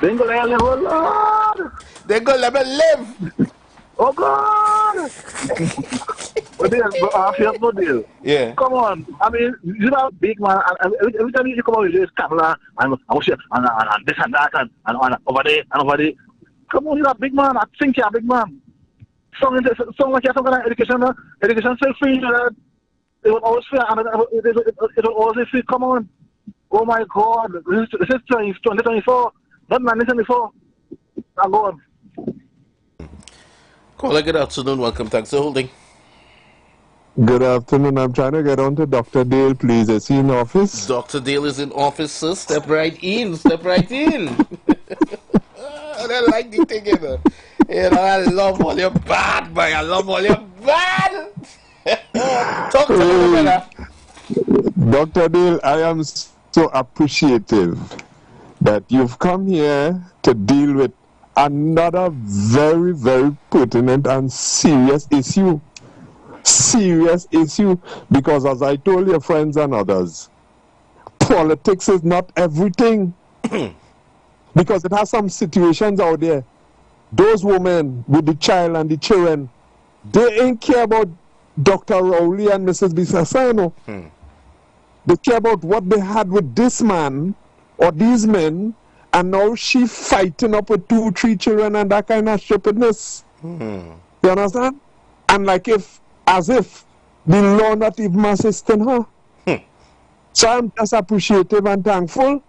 They ain't gonna let me live, Lord! They gonna let me live! Oh, God! But I feel no deal. Yeah. Come on. I mean, you know, big man. And every time you come out with this camera and this and that and over there and over there. Come on, you're a big man. I think you're a big man. Some like you're some kind of education. Education still free. It will always free. And it will always be free. Come on. Oh my God. This is 2024. Not 1924. I'm going. Caller, good afternoon. Welcome. Thanks for holding. Good afternoon. I'm trying to get on to Dr. Dale, please. Is he in office? Dr. Dale is in office, sir. Step right in. Step right in. I don't like the thing, you know. You know, I love all your bad, boy. I love all your bad. Talk to me, brother. Dr. Dale, I am so appreciative that you've come here to deal with another very, very pertinent and serious issue. Serious issue, because as I told your friends and others, politics is not everything. Because it has some situations out there. Those women with the child and the children, they ain't care about Dr. Rowley and Mrs. Bisasano. They care about what they had with this man or these men, and now she fighting up with 2, 3 children and that kind of stupidness. You understand? And like as if the law not even assisting her. So I'm just appreciative and thankful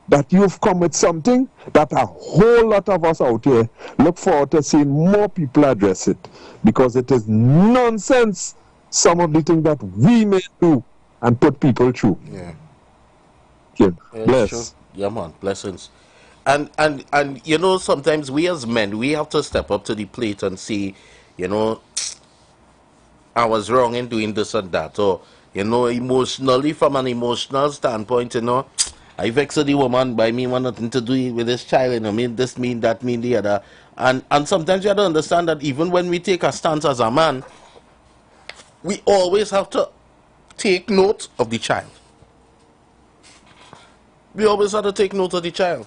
that you've come with something that a whole lot of us out here look forward to seeing more people address it, because it is nonsense, some of the things that we may do and put people through. Yeah. Bless. Sure. Yeah, man. Blessings. And you know, sometimes we as men, we have to step up to the plate and say, you know, I was wrong in doing this and that. Or, you know, emotionally, from an emotional standpoint, you know, I vexed the woman by me want nothing to do with this child, you know, mean this, mean that, mean the other. And sometimes you have to understand that even when we take a stance as a man, we always have to take note of the child. We always have to take note of the child.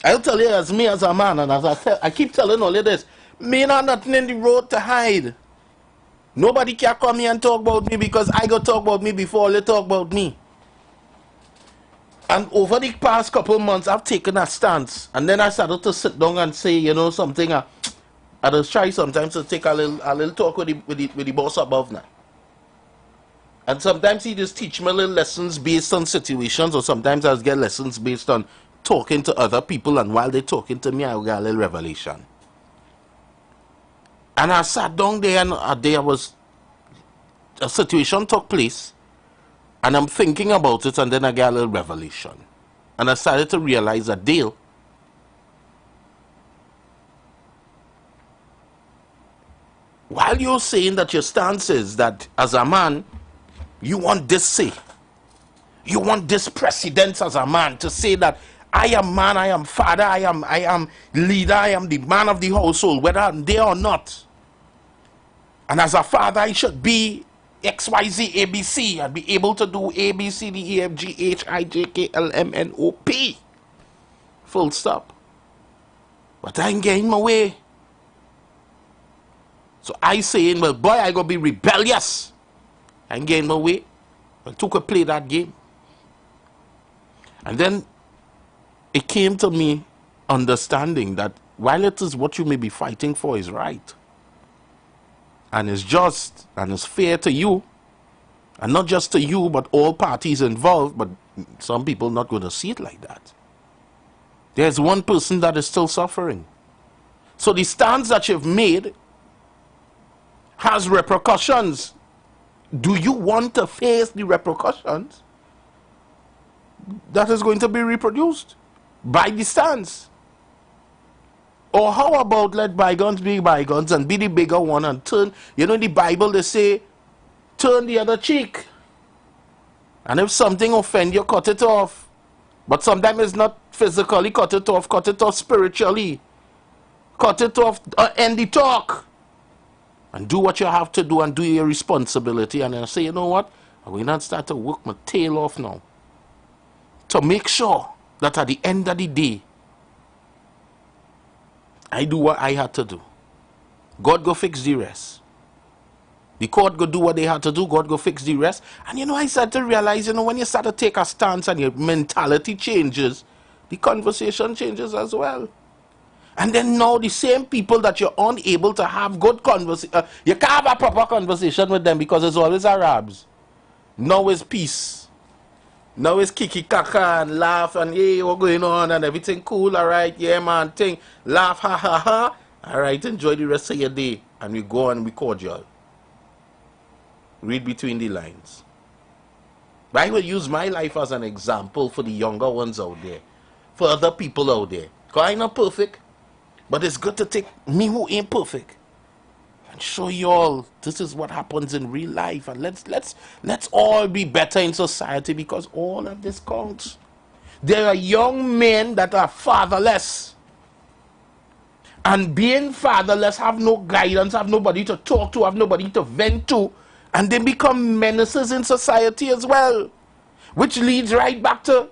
I'll tell you, as me as a man, and as I keep telling all of this, me not nothing in the road to hide. Nobody can come here and talk about me, because I go talk about me before they talk about me. And over the past couple of months, I've taken a stance. And then I started to sit down and say, you know, something. I just try sometimes to take a little talk with the boss above now. And sometimes he just teach me little lessons based on situations, or sometimes I get lessons based on talking to other people, and while they're talking to me, I get a little revelation. And I sat down there, and a situation took place, and I'm thinking about it, and then I get a little revelation. And I started to realize that, Dale, while you're saying that your stance is that as a man, you want this say, you want this precedence as a man to say that I am man, I am father, I am leader, I am the man of the household, whether I'm there or not. And as a father, I should be XYZ ABC. I'd be able to do A, B, C, D, E, F, G, H, I, J, K, L, M, N, O, P. Full stop. But I ain't getting my way. So I saying, well, boy, I gonna be rebellious. I ain't getting my way. I took a play that game. And then it came to me understanding that while it is what you may be fighting for is right, and it's just, and it's fair to you, and not just to you, but all parties involved, but some people not going to see it like that. There's one person that is still suffering. So the stance that you've made has repercussions. Do you want to face the repercussions that is going to be reproduced by the stance? Or how about let bygones be bygones and be the bigger one and turn, you know, in the Bible they say, turn the other cheek. And if something offend you, cut it off. But sometimes it's not physically cut it off spiritually. Cut it off, end the talk. And do what you have to do and do your responsibility. And then say, you know what, I'm going to start to work my tail off now, to make sure that at the end of the day, I do what I had to do. God go fix the rest. The court go do what they had to do. God go fix the rest. And you know, I started to realize, you know, when you start to take a stance and your mentality changes, the conversation changes as well. And then now the same people that you're unable to have good conversation, you can't have a proper conversation with them because it's always Arabs. Now it's peace. Now it's kiki kaka and laugh and hey, what's going on and everything cool, all right, yeah man, thing, laugh, ha ha ha. All right, enjoy the rest of your day. And we go and we cordial. Read between the lines. But I will use my life as an example for the younger ones out there, for other people out there. Because I'm not perfect, but it's good to take me who ain't perfect and show you all this is what happens in real life. And let's all be better in society because all of this counts. There are young men that are fatherless. And being fatherless, have no guidance, have nobody to talk to, have nobody to vent to. And they become menaces in society as well, which leads right back to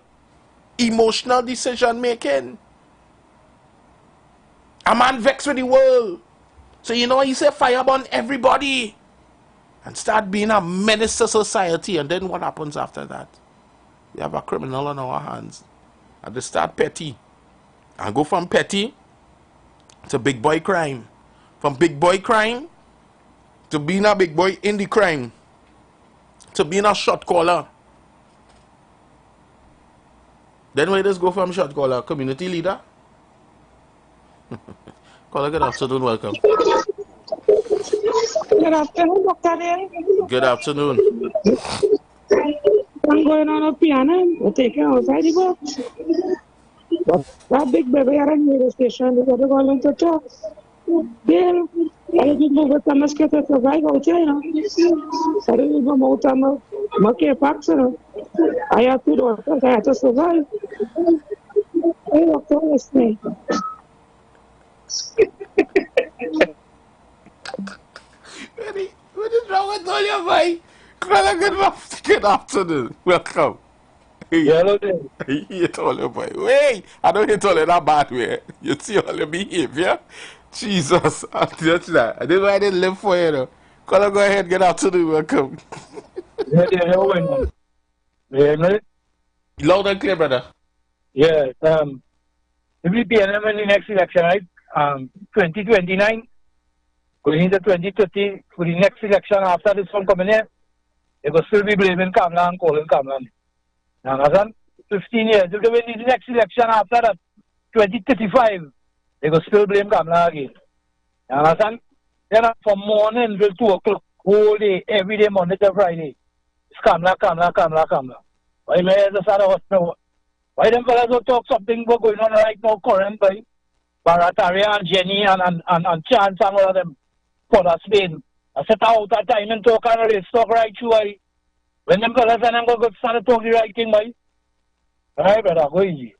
emotional decision making. A man vexed with the world. So you know, he said fire burn everybody and start being a menace to society. And then what happens after that? We have a criminal on our hands. And they start petty. And go from petty to big boy crime. From big boy crime to being a big boy in the crime, to being a shot caller. Then where does go from shot caller? Community leader? Caller, good afternoon, welcome. Good afternoon, Dr. Dale. Good afternoon. I'm going on a piano, we're taking outside the box. That big baby at a radio station, they got to go into talk. Dale, I didn't move with the musket to survive out here, you know. I didn't move out of my care packs, you know. I had 2 daughters, I had to survive. Hey, Dr. Listening. What is wrong with all your boy? Good afternoon. Welcome. Hello there. I hate all your boy. Wait, I don't hate all in that bad way. You see all your behavior? Jesus. That's that. I didn't know I didn't live for you, though. Go ahead, get afternoon. Welcome. Loud and clear, brother. Yeah. If we PNM in the next election, right? 2029, going into 2030, for the next election after this one coming in, they will still be blaming Kamla and calling Kamla. You understand? 15 years. If they win the next election after that, 2035, they will still blame Kamla again. You understand? Then from morning till 2 o'clock, whole day, every day, Monday to Friday, it's Kamla. Why may I just why them fellas don't talk something about going on right now current by Barataria and Jenny and Chance and all of them for the Spain. I set out that time and talk and they talk right through. When them fellas and them go start to talk the right thing, boy. Alright, brother, go easy.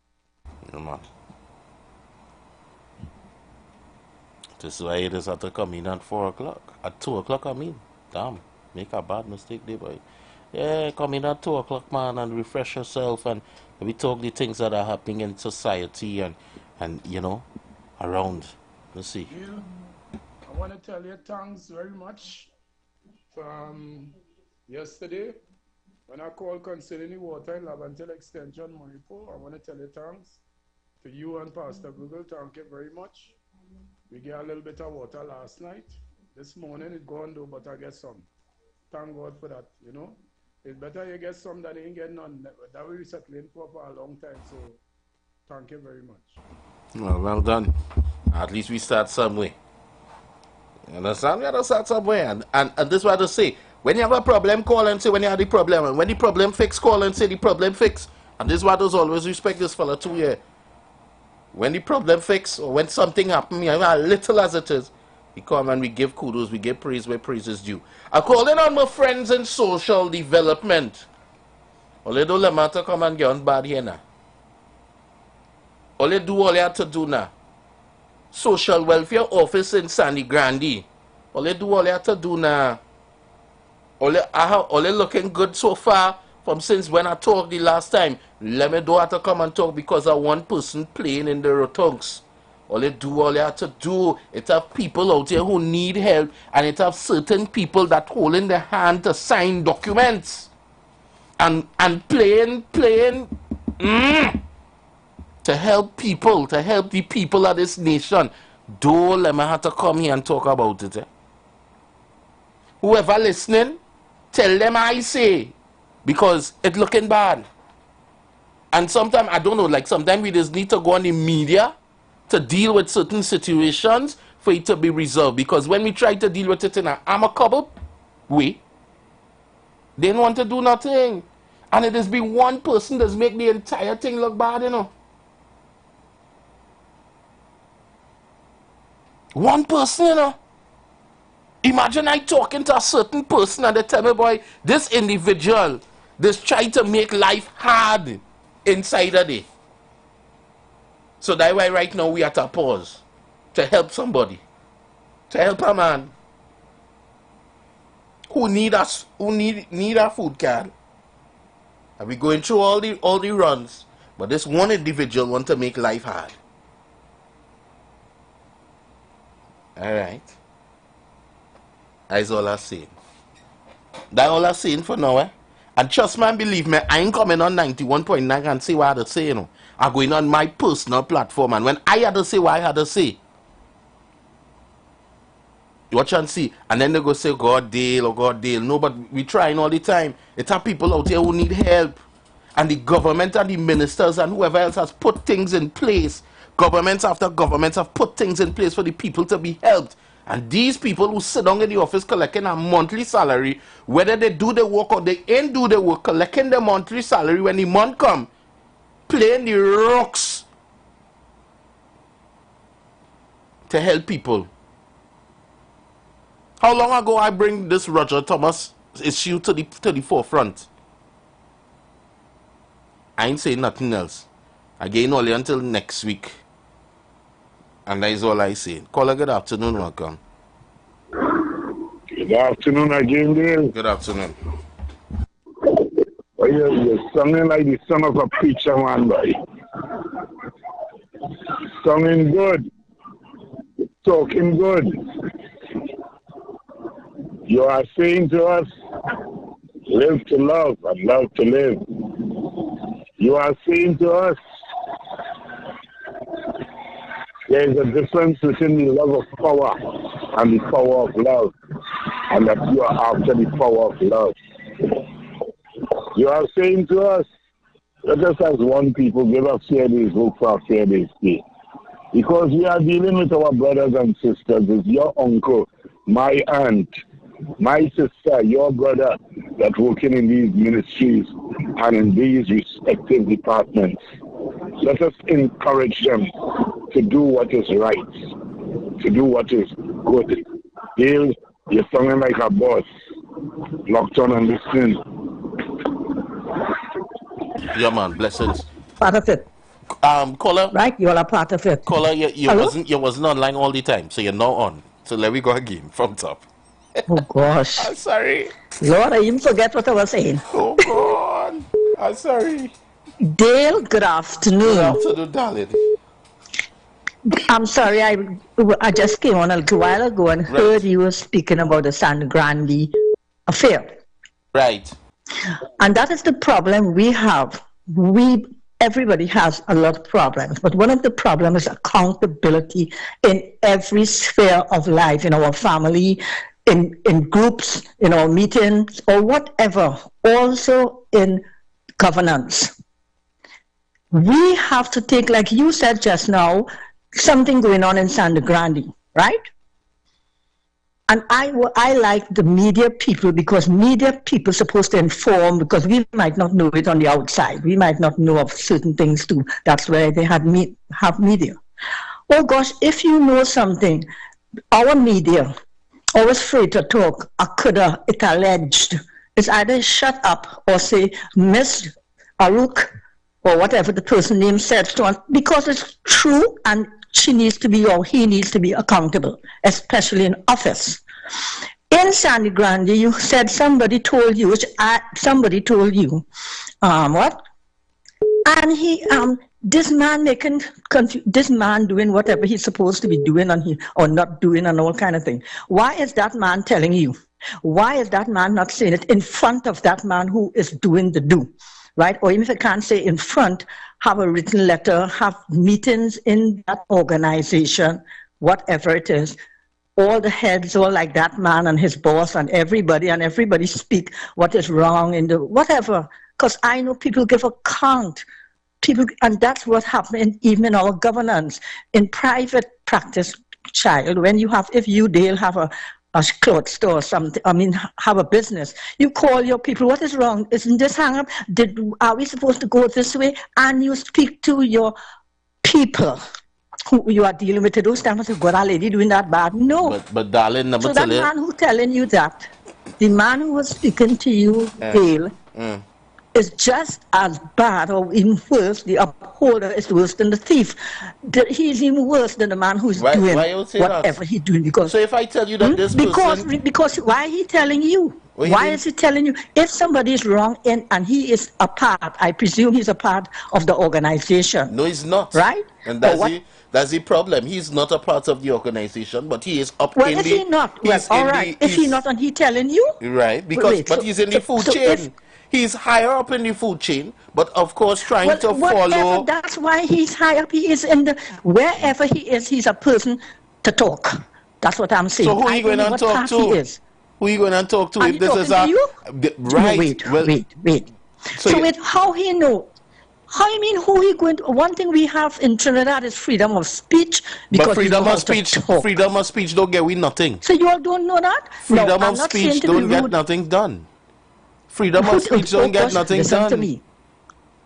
No, man. This is why it is have to come in at 4 o'clock. At 2 o'clock, I mean. Damn, make a bad mistake there, boy. Yeah, come in at 2 o'clock, man, and refresh yourself and we talk the things that are happening in society and you know, around. Let's see. Yeah, I want to tell you thanks very much from yesterday when I called concerning the water in Labantel Extension, Manipur. I want to tell you thanks to you and Pastor Google. Thank you very much. We get a little bit of water last night. This morning it gone though, but I get some. Thank God for that, you know. It's better you get some than you ain't get none. That will be settling for a long time. So thank you very much. Well done. At least we start somewhere. You understand? We have to start somewhere. And this is what I say. When you have a problem, call and say when you have the problem. And when the problem fix, call and say the problem fix. And this is why I always respect this fella too here. When the problem fix or when something happens, as little as it is, we come and we give kudos, we give praise where praise is due. I'm calling on my friends in social development. All they don't let me to come and get on bad here now. All they do all they have to do now. Social welfare office in Sandy Grande. All they do all they have to do now. All they looking good so far from since when I talked the last time. Let me do have to come and talk because of one person playing in the rotunks. all you have to do, it have people out there who need help, and it have certain people that hold in their hand to sign documents and playing to help people, to help the people of this nation. Don't let me have to come here and talk about it. Whoever listening, tell them I say, because it's looking bad. And sometimes, I don't know, like sometimes we just need to go on the media to deal with certain situations for it to be resolved. Because when we try to deal with it in an amicable way, they don't want to do nothing. And it has been one person that's make the entire thing look bad, you know. One person, you know. Imagine I talking to a certain person and they tell me, boy, this individual, this trying to make life hard inside a day. So that's why right now we at a pause to help somebody, to help a man who need us, who need a food card. And we going through all the runs, but this one individual want to make life hard. All right. That's all I'm saying. That's all I'm saying for now, eh? And trust me and believe me, I ain't coming on 91.9 and say what I had to say, you know. I'm going on my personal platform, and when I had to say what I had to say, watch and see. And then they go say, God Dale or God Dale. No, but we trying all the time. It's have people out here who need help. And the government and the ministers and whoever else has put things in place. Governments after governments have put things in place for the people to be helped. And these people who sit down in the office collecting a monthly salary, whether they do the work or they ain't do the work, collecting the monthly salary when the month come, playing the rocks to help people. How long ago I bring this Roger Thomas issue to the forefront? I ain't saying nothing else. Again, only until next week. And that is all I say. Caller, good afternoon, welcome. Good afternoon again, Dale. Good afternoon. Oh, you're sounding like the son of a preacher, man, boy. Sounding good. Talking good. You are saying to us, live to love and love to live. You are saying to us, there is a difference between the love of power and the power of love, and that you are after the power of love. You are saying to us, let us as one people give a fair day's work for a fair day's pay. Because we are dealing with our brothers and sisters. It's your uncle, my aunt, my sister, your brother that working in these ministries and in these respective departments. Let us encourage them to do what is right, to do what is good. Dale, you're sounding like a boss, locked on and listening. Yeah, man, blessings. Part of it. Caller. Right, you're a part of it. Caller, you wasn't online all the time, so you're now on. So let me go again from top. Oh gosh. I'm sorry. Lord, I even forget what I was saying. Oh God. I'm sorry. Dale, good afternoon. Good afternoon, darling. I'm sorry, I just came on a little while ago and heard you were speaking about the San Grande affair. Right. And that is the problem we have. Everybody has a lot of problems, but one of the problems is accountability in every sphere of life, in our family, in groups, in our meetings, or whatever, also in governance. We have to take, like you said just now, something going on in San Grande, right? And I like the media people, because media people are supposed to inform, because we might not know it on the outside. We might not know of certain things too. That's why they have media. Oh gosh, if you know something, our media always afraid to talk. It alleged. It's either shut up or say, Miss Aruk, or whatever the person name said to us, because it's true and she needs to be, or he needs to be accountable, especially in office. In San Grande, you said somebody told you, what? And this man this man doing whatever he's supposed to be doing or not doing and all kind of thing. Why is that man telling you? Why is that man not saying it in front of that man who is doing the do, right? Or even if I can't say in front, have a written letter, have meetings in that organization, whatever it is. All the heads, all like that man and his boss and everybody speak what is wrong in the whatever. Because I know people give account. And that's what happened even in our governance. In private practice, child, when you have, if you, Dale, have a clothes store or something, have a business, you call your people, what is wrong? Isn't this hang up? Are we supposed to go this way? And you speak to your people who you are dealing with. Those times, God, our lady doing that bad. No. But darling, so that man who telling you that, the man who was speaking to you, Dale, is just as bad or even worse. The upholder is worse than the thief. He's even worse than the man who's doing whatever he's doing. Because, so if I tell you that this person... Because why is he telling you? Why is he telling you? If somebody is wrong and he is a part, I presume he's a part of the organization. No, he's not. Right? And that's the problem. He's not a part of the organization, but he is up in the... Well, is he not? Well, all right. Is he not and he telling you? Right, because but he's in the food chain. He's higher up in the food chain, but of course trying to follow... That's why he's high up. He is in the... Wherever he is, he's a person to talk. That's what I'm saying. So who are you going to talk to? Who are you going to talk to if this is a... Right. No, wait. So how he know? How you mean who he going to... One thing we have in Trinidad is freedom of speech. But freedom of speech don't get we nothing. So you all don't know that? Freedom of speech don't get nothing done. Freedom of speech don't get nothing done. Listen to me.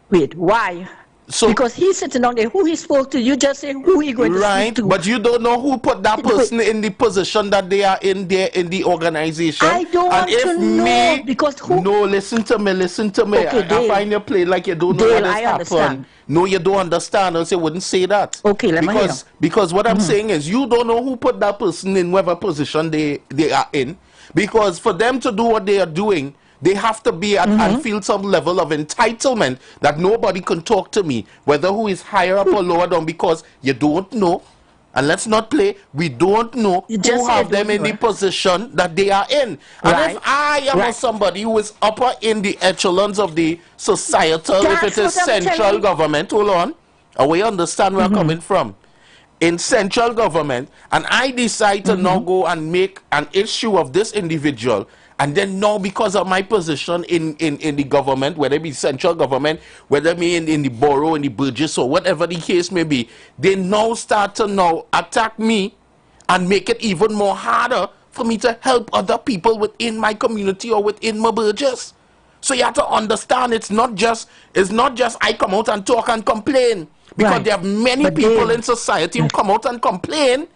Wait, why? Because he's sitting down there. Who he spoke to? You just say who he going to speak to. But you don't know who put that person in the position that they are in there in the organization. I don't want to know because who... No, listen to me. Okay, I find you play like you don't know what has happened. No, you don't understand. Else you wouldn't say that. Okay, let me hear. Because what I'm saying is you don't know who put that person in whatever position they are in. Because for them to do what they are doing, they have to be at and feel some level of entitlement that nobody can talk to me, whether who is higher up or lower down, because you don't know. And let's not play. We don't know who have them in the position that they are in. And if I am somebody who is upper in the echelons of the societal, if it is central government, hold on, we understand where I'm coming from. In central government, and I decide to now go and make an issue of this individual, and then now because of my position in the government, whether it be central government, whether it be in the borough, in the Burgess, or whatever the case may be, they now start to now attack me and make it even more harder for me to help other people within my community or within my Burgess. So you have to understand it's not just I come out and talk and complain. Because there are many people in society who come out and complain,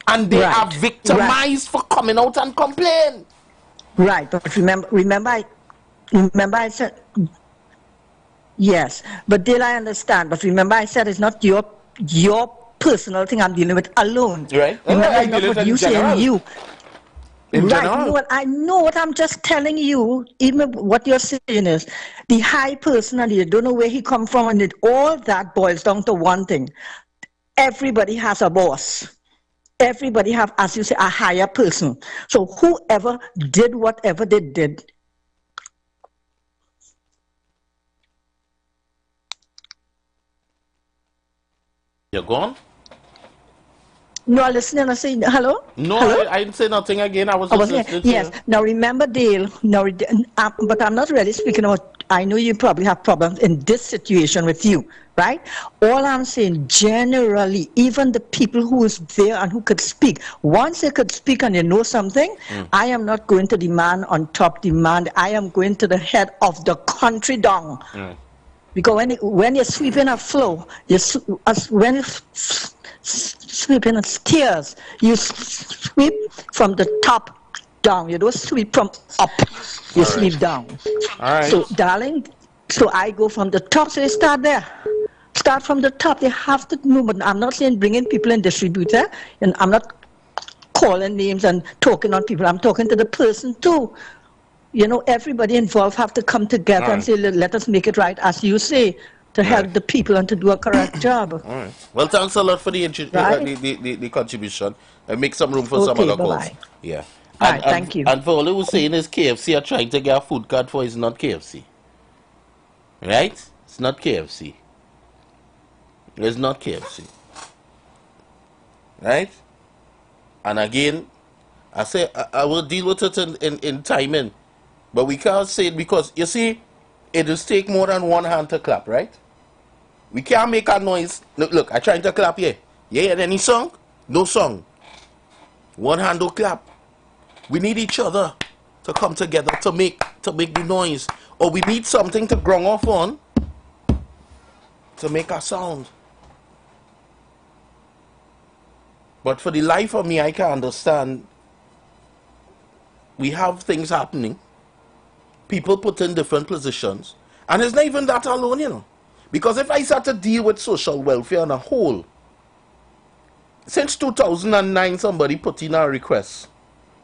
and they are victimized for coming out and complain. Right, but remember I said, yes, but Dale, I understand, but remember I said it's not your personal thing I'm dealing with alone. Right. Remember, it's not what you saying you. Right, I know what I'm just telling you. Even what you're saying is the high person, and you don't know where he come from, and all that boils down to one thing: everybody has a boss. Everybody have, as you say, a higher person. So whoever did whatever they did. You're gone? No, I listening. I say hello. No, hello? I didn't say nothing again. I was just listening. Yes. Now remember, Dale. But I'm not really speaking about. I know you probably have problems in this situation with you, right? All I'm saying, generally, even the people who is there and who could speak, once they could speak and they know something, I am not going to demand on top demand. I am going to the head of the country down. Because when you're sweeping a floor, when you're sweeping a stairs, you sweep from the top down. You don't sweep from up. You sweep down. All right. So, darling, so I go from the top. So you start there. Start from the top. They have to move. But I'm not saying bringing people in distributor, and I'm not calling names and talking on people. I'm talking to the person too. You know, everybody involved have to come together and say, let us make it right, as you say. to help the people and to do a correct job. All right. Well, thanks a lot for the contribution. And make some room for some other calls. Yeah. All right, thank you. And for all who's saying is KFC are trying to get a food card for, it's not KFC. Right? It's not KFC. It's not KFC. Right? And again, I say I will deal with it in timing. But we can't say it because, you see, it will take more than one hand to clap, right? We can't make a noise. Look, I trying to clap here. You hear any song? No song. One hand will clap. We need each other to come together to make the noise. Or we need something to ground off on to make a sound. But for the life of me, I can understand. We have things happening. People put in different positions. And it's not even that alone, you know. Because if I start to deal with social welfare on a whole, since 2009, somebody put in a request.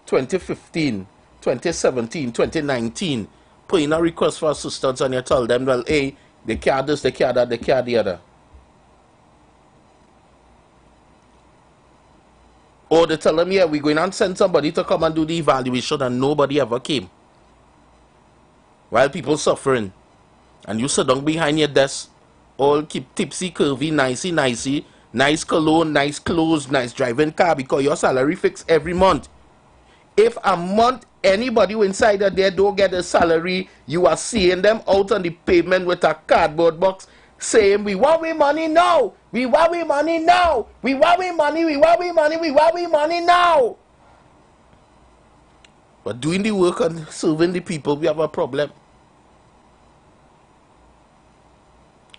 2015, 2017, 2019, put in a request for assistance, and you tell them, well, hey, they can't this, they can't that, they can't the other. Or they tell them, yeah, we're going to send somebody to come and do the evaluation, and nobody ever came. While people suffering. And you sit down behind your desk, all keep tipsy, curvy, nicey, nice cologne, nice clothes, nice driving car, because your salary fixed every month. If a month anybody inside of there don't get a salary, you are seeing them out on the pavement with a cardboard box saying, we want we money now, we want we money now, we want we money, we want we money, we want we money now. But doing the work and serving the people, we have a problem.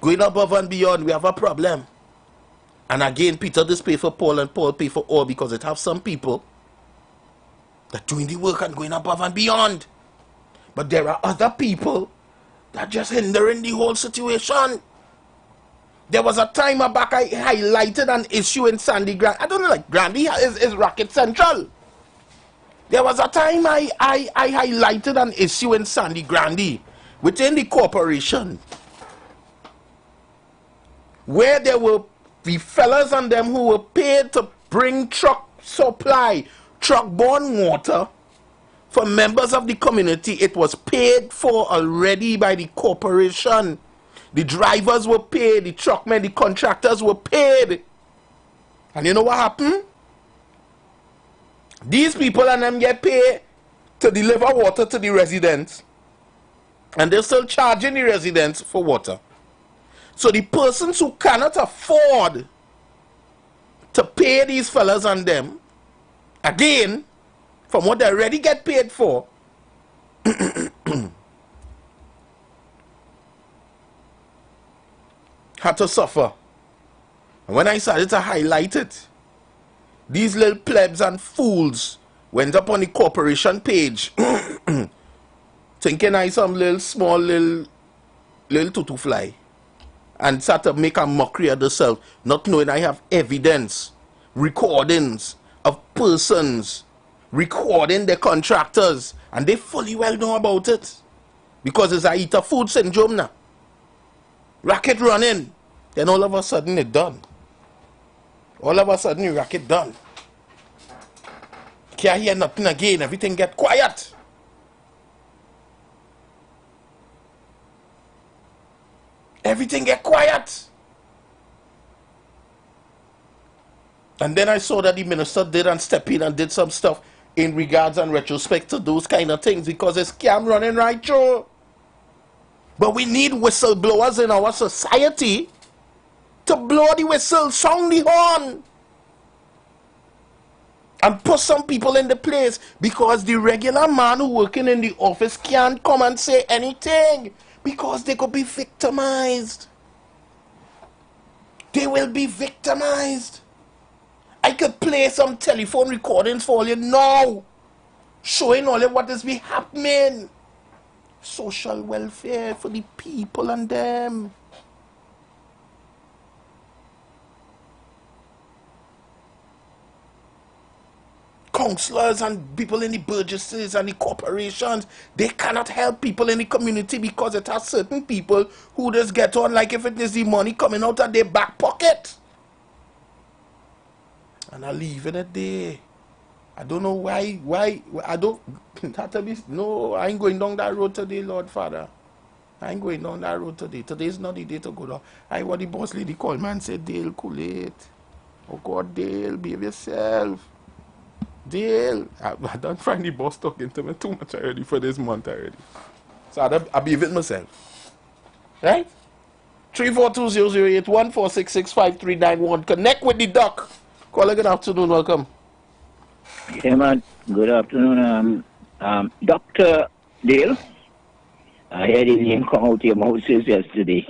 Going above and beyond, we have a problem. And again, Peter this pay for Paul and Paul pay for all, because it have some people that doing the work and going above and beyond. But there are other people that just hindering the whole situation. There was a time back I highlighted an issue in Sandy Grand. I don't know, like Grandy is Rocket Central. There was a time I highlighted an issue in Sandy Grandy within the corporation, where there were the fellas and them who were paid to bring truck supply, truck-borne water for members of the community. It was paid for already by the corporation. The drivers were paid, the truckmen, the contractors were paid. And you know what happened? These people and them get paid to deliver water to the residents. And they're still charging the residents for water. So the persons who cannot afford to pay these fellas and them, again, from what they already get paid for, had to suffer. And when I started to highlight it, these little plebs and fools went up on the corporation page thinking I some little small little tutu fly, and start to make a mockery of themselves, not knowing I have evidence, recordings of persons recording their contractors, and they fully well know about it, because it's a eater food syndrome now. Racket running, then all of a sudden it done. All of a sudden the racket done. Can't hear nothing again, everything get quiet. Everything get quiet. And then I saw that the minister did and step in and did some stuff in regards and retrospect to those kind of things, because it's scam running right through. But we need whistleblowers in our society to blow the whistle, sound the horn, and put some people in the place, because the regular man who working in the office can't come and say anything, because they could be victimized. They will be victimized. I could play some telephone recordings for all you know, showing all you what is be happening. Social welfare for the people and them. councillors and people in the burgesses and the corporations, they cannot help people in the community because it has certain people who just get on like if it is the money coming out of their back pocket. And I leaving it there. I don't know why I don't have to be, no, I ain't going down that road today, Lord Father. I ain't going down that road today. Today is not the day to go down. I what the boss lady called me and said, Dale, cool it. Oh God, Dale, behave yourself. Dale, I don't find the boss talking to me too much already for this month already. So I behave it myself. Right? 342-008-1466-5391. Connect with the doc. Caller, good afternoon, welcome. Yeah, man. Good afternoon, Dr. Dale. I heard his name come out your mouth since yesterday.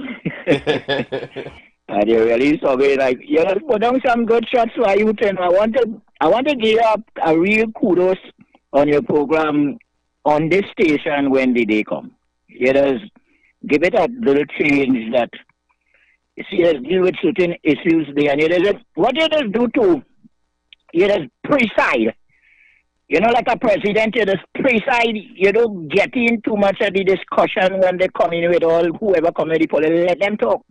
And you really saw me like, you know, put down some good shots for you, and I want to give you a real kudos on your program on this station when the day come. You just give it a little change that, see, you deal with certain issues there, and you just, what you just do too, you just preside. You know, like a president, you just preside, you don't get in too much of the discussion when they come in with all, whoever come in the politics, let them talk.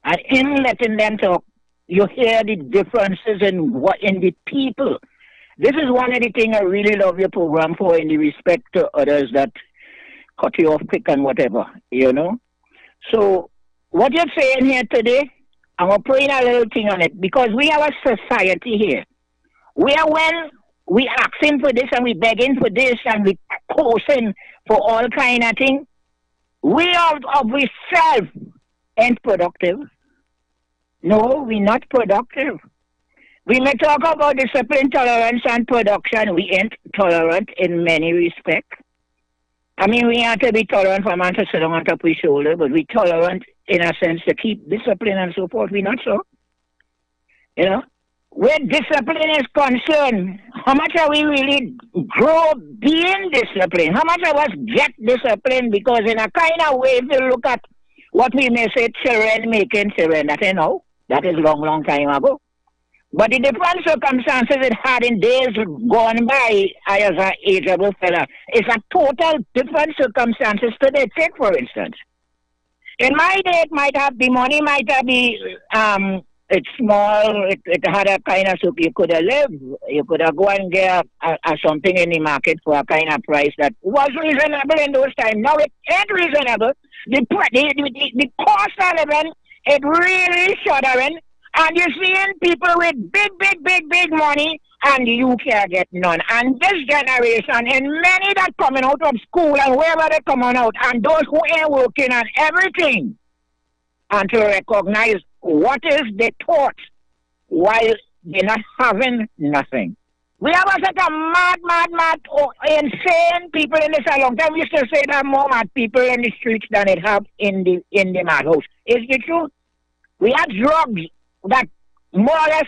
And in letting them talk, you hear the differences in the people. This is one of the things I really love your program for, in the respect to others that cut you off quick and whatever, you know. So, what you're saying here today, I'm going to put in a little thing on it, because we have a society here where when we asking for this and we begging for this and we causing for all kind of things, we of ourselves ain't productive. No, we're not productive. We may talk about discipline, tolerance, and production. We ain't tolerant in many respects. I mean, we have to be tolerant for a man to sit on top of his shoulder, but we tolerant in a sense to keep discipline and so forth. We're not so. You know? Where discipline is concerned, how much are we really grow being disciplined? How much of us get disciplined? Because in a kind of way, if you look at what we may say, children making children, that you know, that is long, long time ago. But the different circumstances it had in days gone by, I as an ageable fella, it's a total different circumstances today. Take, for instance, in my day, it might have, the money might have be, it's small, it had a kind of, so you could have lived, you could have go and get something in the market for a kind of price that was reasonable in those times. Now it ain't reasonable. The cost of living, it really shuddering, and you're seeing people with big money, and you can't get none. And this generation, and many that coming out of school and wherever they're coming out, and those who ain't working on everything, and to recognize what is the thought while they're not having nothing. We have such a mad, insane people in this a long time. We used to say that more mad people in the streets than it have in the madhouse. Is it true? We have drugs that more or less,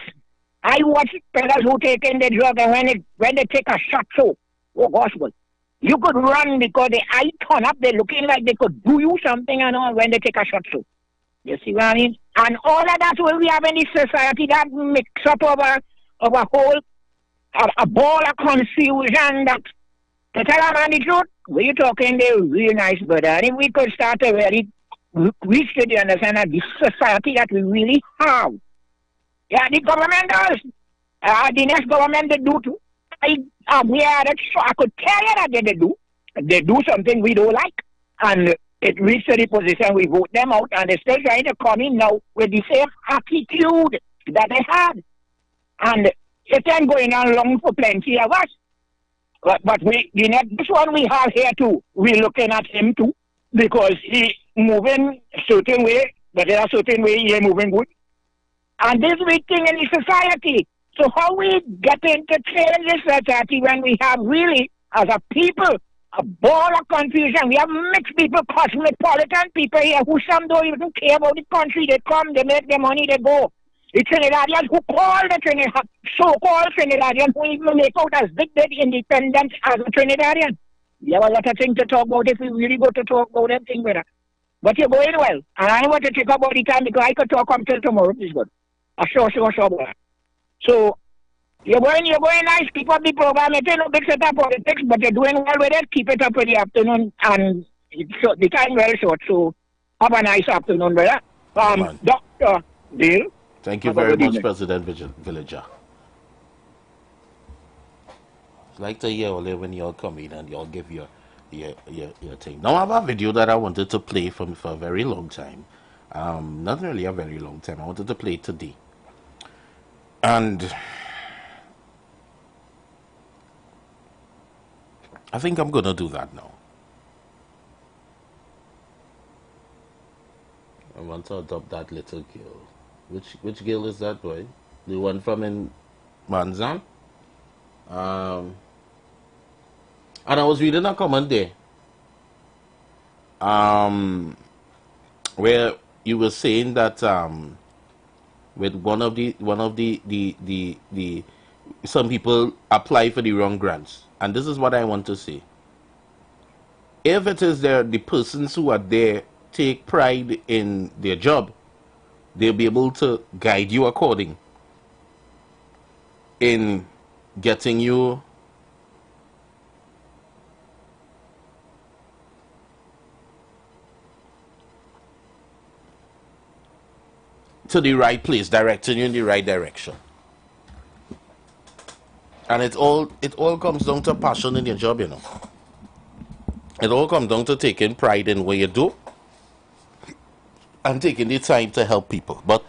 I watch fellas who take in the drug, and when they take a shot, so, oh gospel, you could run because the eye turn up, they're looking like they could do you something and all when they take a shot, so. You see what I mean? And all of that will we have in this society that mix up of a whole a ball of confusion that, to tell a man the truth, we're talking they're real nice, brother. And if we could start to really reach to the understanding of this society that we really have. Yeah, the government does. The next government they do too. I could tell you that they do. They do something we don't like. And it reached the position we vote them out, and they're still trying to come in now with the same attitude that they had. And it's been going on long for plenty of us. But this one we have here too, we're looking at him too, because he moving a certain way, but in a certain way he ain't moving good. And this big thing in the society. So how we get into change this society when we have really, as a people, a ball of confusion. We have mixed people, cosmopolitan people here who some don't even care about the country. They come, they make their money, they go. The Trinidadians who call the so-called Trinidadian who even make out as big independent as a Trinidadian. We have a lot of things to talk about if we really go to talk about them things with her. But you're going well. And I don't want to take up all the time because I could talk until tomorrow. It's good. Sure. So, You're going nice. Keep up the program. It's no big set of politics, but you're doing well with it. Keep it up in the afternoon, and the time well short. So have a nice afternoon, brother. Dr. Dale. Thank you very much, President Villager. I'd like to hear all when y'all come in and y'all give your thing. Now I have a video that I wanted to play for a very long time. Not really a very long time. I wanted to play it today. And I think I'm gonna do that now. I want to adopt that little girl. Which girl is that, boy? The one from in Manzan? And I was reading a comment there. Where you were saying that with one of the some people apply for the wrong grants. And this is what I want to say. If it is the persons who are there take pride in their job, they'll be able to guide you according in getting you to the right place, directing you in the right direction. And it all comes down to passion in your job, you know. It all comes down to taking pride in what you do and taking the time to help people. But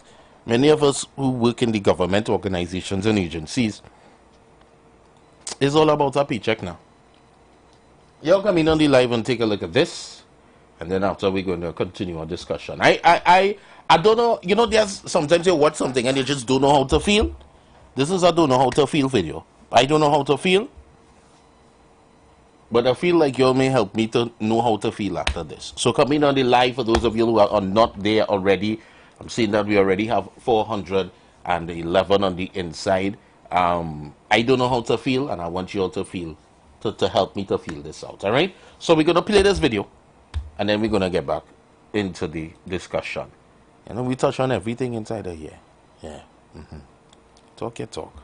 many of us who work in the government organizations and agencies, it's all about a paycheck now. Y'all come in on the live and take a look at this, and then after we're going to continue our discussion. I don't know, you know, there's sometimes you watch something and you just don't know how to feel. This is a don't know how to feel video. I don't know how to feel, but I feel like you may help me to know how to feel after this. So come in on the live for those of you who are not there already. I'm seeing that we already have 411 on the inside. I don't know how to feel, and I want you all to feel, to help me to feel this out, all right? So we're going to play this video, and then we're going to get back into the discussion. And then we touch on everything inside of here. Yeah. Talk your talk.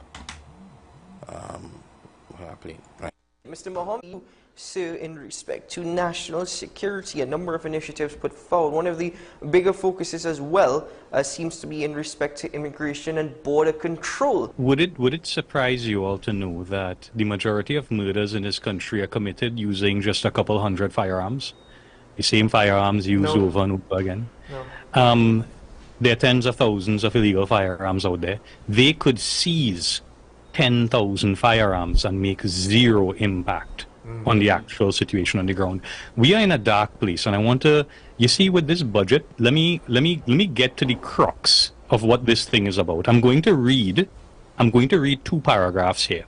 Right. Mr. Mohammed, sir, in respect to national security, a number of initiatives put forward. One of the bigger focuses as well seems to be in respect to immigration and border control. Would it surprise you all to know that the majority of murders in this country are committed using just a couple hundred firearms? The same firearms used over and over again? No. There are tens of thousands of illegal firearms out there. They could seize 10,000 firearms and make zero impact on the actual situation on the ground. We are in a dark place, and I want to, you see, with this budget, let me get to the crux of what this thing is about. I'm going to read 2 paragraphs here.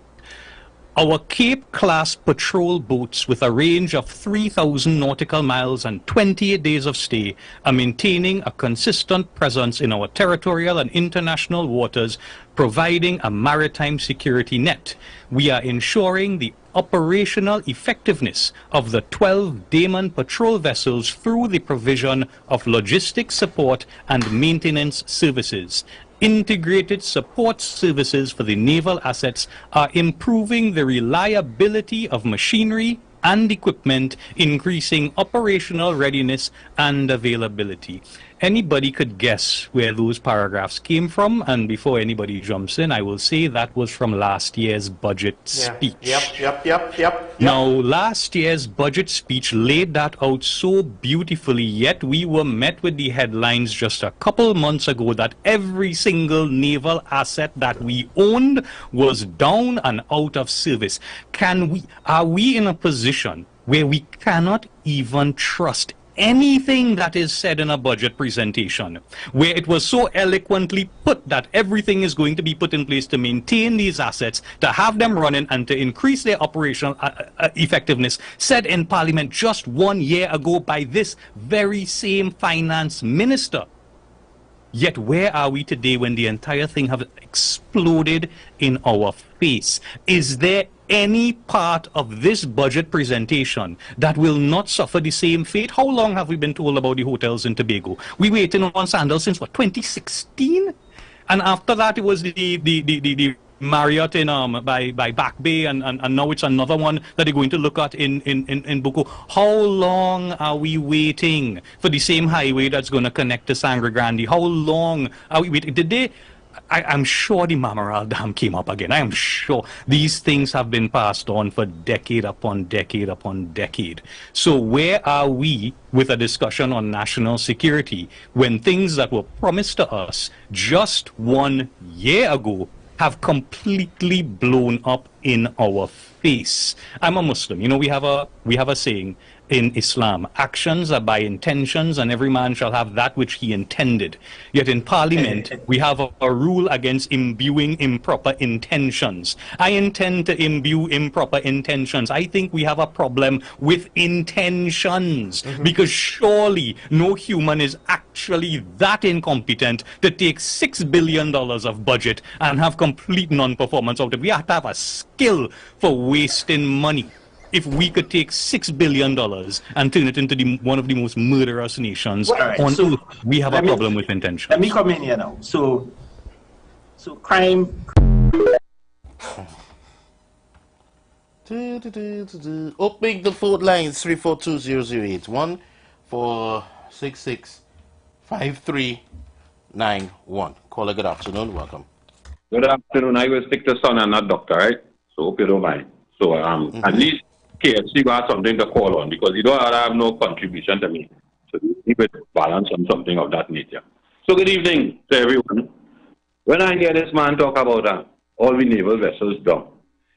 Our Cape-class patrol boats with a range of 3,000 nautical miles and 28 days of stay are maintaining a consistent presence in our territorial and international waters, providing a maritime security net. We are ensuring the operational effectiveness of the 12 Daemon patrol vessels through the provision of logistics support and maintenance services. Integrated support services for the naval assets are improving the reliability of machinery and equipment, increasing operational readiness and availability. Anybody could guess where those paragraphs came from, and before anybody jumps in, I will say that was from last year's budget speech. Yep. Now, last year's budget speech laid that out so beautifully, yet we were met with the headlines just a couple months ago that every single naval asset that we owned was down and out of service. Are we in a position where we cannot even trust anything that is said in a budget presentation, where it was so eloquently put that everything is going to be put in place to maintain these assets, to have them running, and to increase their operational effectiveness, said in Parliament just 1 year ago by this very same finance minister? Yet where are we today when the entire thing has exploded in our face? Is there any part of this budget presentation that will not suffer the same fate? How long have we been told about the hotels in Tobago? We waiting on Sandals since what, 2016? And after that it was the Marriott in by Back Bay, and now it's another one that they're going to look at in Bucco. How long are we waiting for the same highway that's going to connect to Sangre Grande? How long are we waiting? Did they? I'm sure the Mamaral Dam came up again. I am sure these things have been passed on for decade upon decade upon decade. So where are we with a discussion on national security when things that were promised to us just 1 year ago have completely blown up in our face? I'm a Muslim. You know, we have a saying in Islam: actions are by intentions, and every man shall have that which he intended. Yet in Parliament, we have a rule against imbuing improper intentions. I intend to imbue improper intentions. I think we have a problem with intentions, because surely no human is actually that incompetent to take $6 billion of budget and have complete non-performance out of it. We have to have a skill for wasting money. If we could take $6 billion and turn it into one of the most murderous nations on earth, we have a problem with intention. Let me come in here now. So crime. Opening the phone lines 3420081 466-5391. Caller, good afternoon. Welcome. Good afternoon. I will stick to son and not doctor, right? So hope you don't mind. So at least KFC got something to call on, because you don't have no contribution to me. So keep it balance on something of that nature. So good evening to everyone. When I hear this man talk about all the naval vessels down,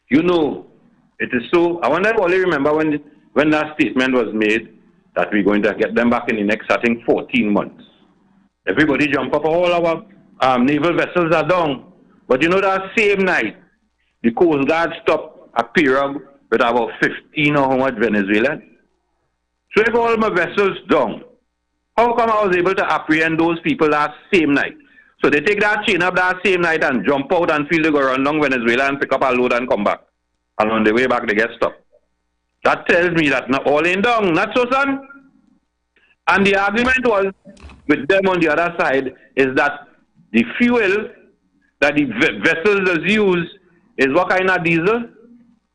you know, it is so. I wonder if all you remember when that statement was made that we're going to get them back in the next, I think, 14 months. Everybody jump up, all our naval vessels are down. But you know, that same night, the Coast Guard stopped a pirogue with about 15 or how much Venezuelans. So if all my vessels down, how come I was able to apprehend those people that same night? So they take that chain up that same night and jump out and feel they go run down Venezuela and pick up a load and come back. And on the way back they get stuck. That tells me that not all ain't down, not so, son. And the argument was with them on the other side is that the fuel that the vessels use is what kind of diesel?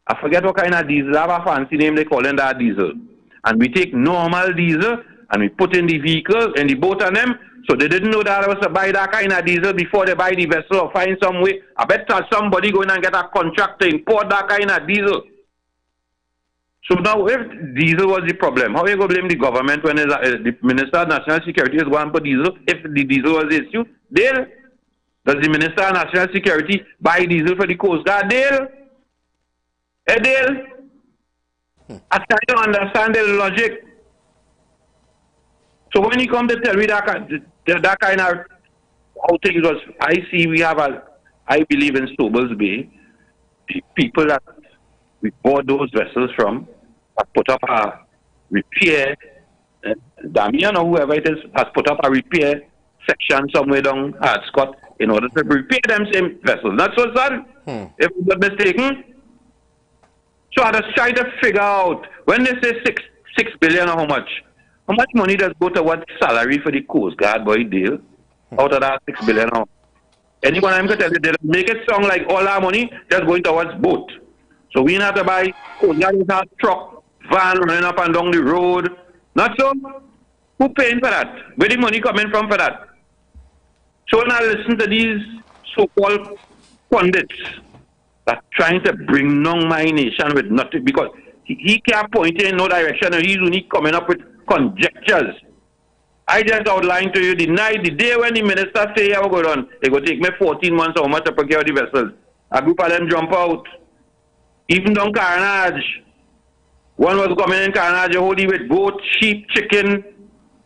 I forget what kind of diesel. I have a fancy name, they call it that diesel. And we take normal diesel and we put in the vehicle, in the boat on them. So they didn't know that I was to buy that kind of diesel before they buy the vessel or find some way. I bet somebody going and get a contract to import that kind of diesel. So now if diesel was the problem, how are you going to blame the government when the Minister of National Security is going to put diesel? If the diesel was the issue, Dale, does the Minister of National Security buy diesel for the Coast Guard? Dale? Dale? I try to understand the logic. So when you come to tell me that kind of how things was, I see we have I believe in Stobles Bay, the people that we bought those vessels from have put up a repair, Damian or whoever it is, has put up a repair section somewhere down Hartscott in order to repair them same vessels. Not so, son, if I'm not mistaken. So I just try to figure out, when they say 6 billion or how much money does go to what salary for the Coast Guard boy deal out of that 6 billion? Anyone I'm going to tell you, they make it sound like all our money just going towards boat. So we have to buy Coast Guard truck, van running up and down the road. Not so? Who paying for that? Where the money coming from for that? So when I listen to these so-called pundits that trying to bring down my nation with nothing, because he can't point in no direction and he's only coming up with conjectures. I just outlined to you the day when the minister say how go on, it will take me 14 months or much to procure the vessels. A group of them jump out. Even down Carnage. One was coming in Carnage, holding with goat, sheep, chicken,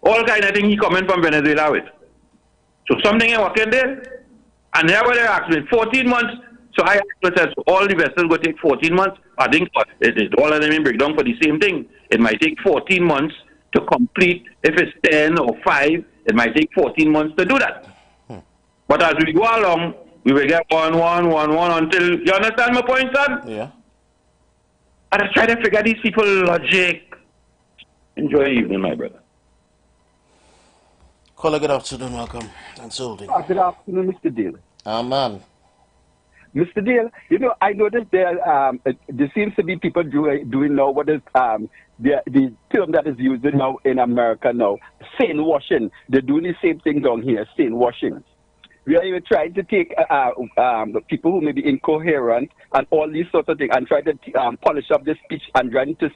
all kind of thing he coming from Venezuela with. So something is working there. And here they asked me, 14 months. So I asked myself, so all the vessels will take 14 months. I think all of them in breakdown for the same thing. It might take 14 months to complete. If it's 10 or 5, it might take 14 months to do that. But as we go along, we will get one until, you understand my point, son? Yeah. I just try to figure these people logic. Enjoy your evening, my brother. Caller, good afternoon, welcome. Thanks for holding. Good afternoon, Mr. Daly. Man. Mr. Dale, you know, I noticed there seems to be people doing now what is the term that is used now in America now, stain washing. They're doing the same thing down here, stain washing. We are even trying to take people who may be incoherent and all these sorts of things and try to polish up the speech and trying to,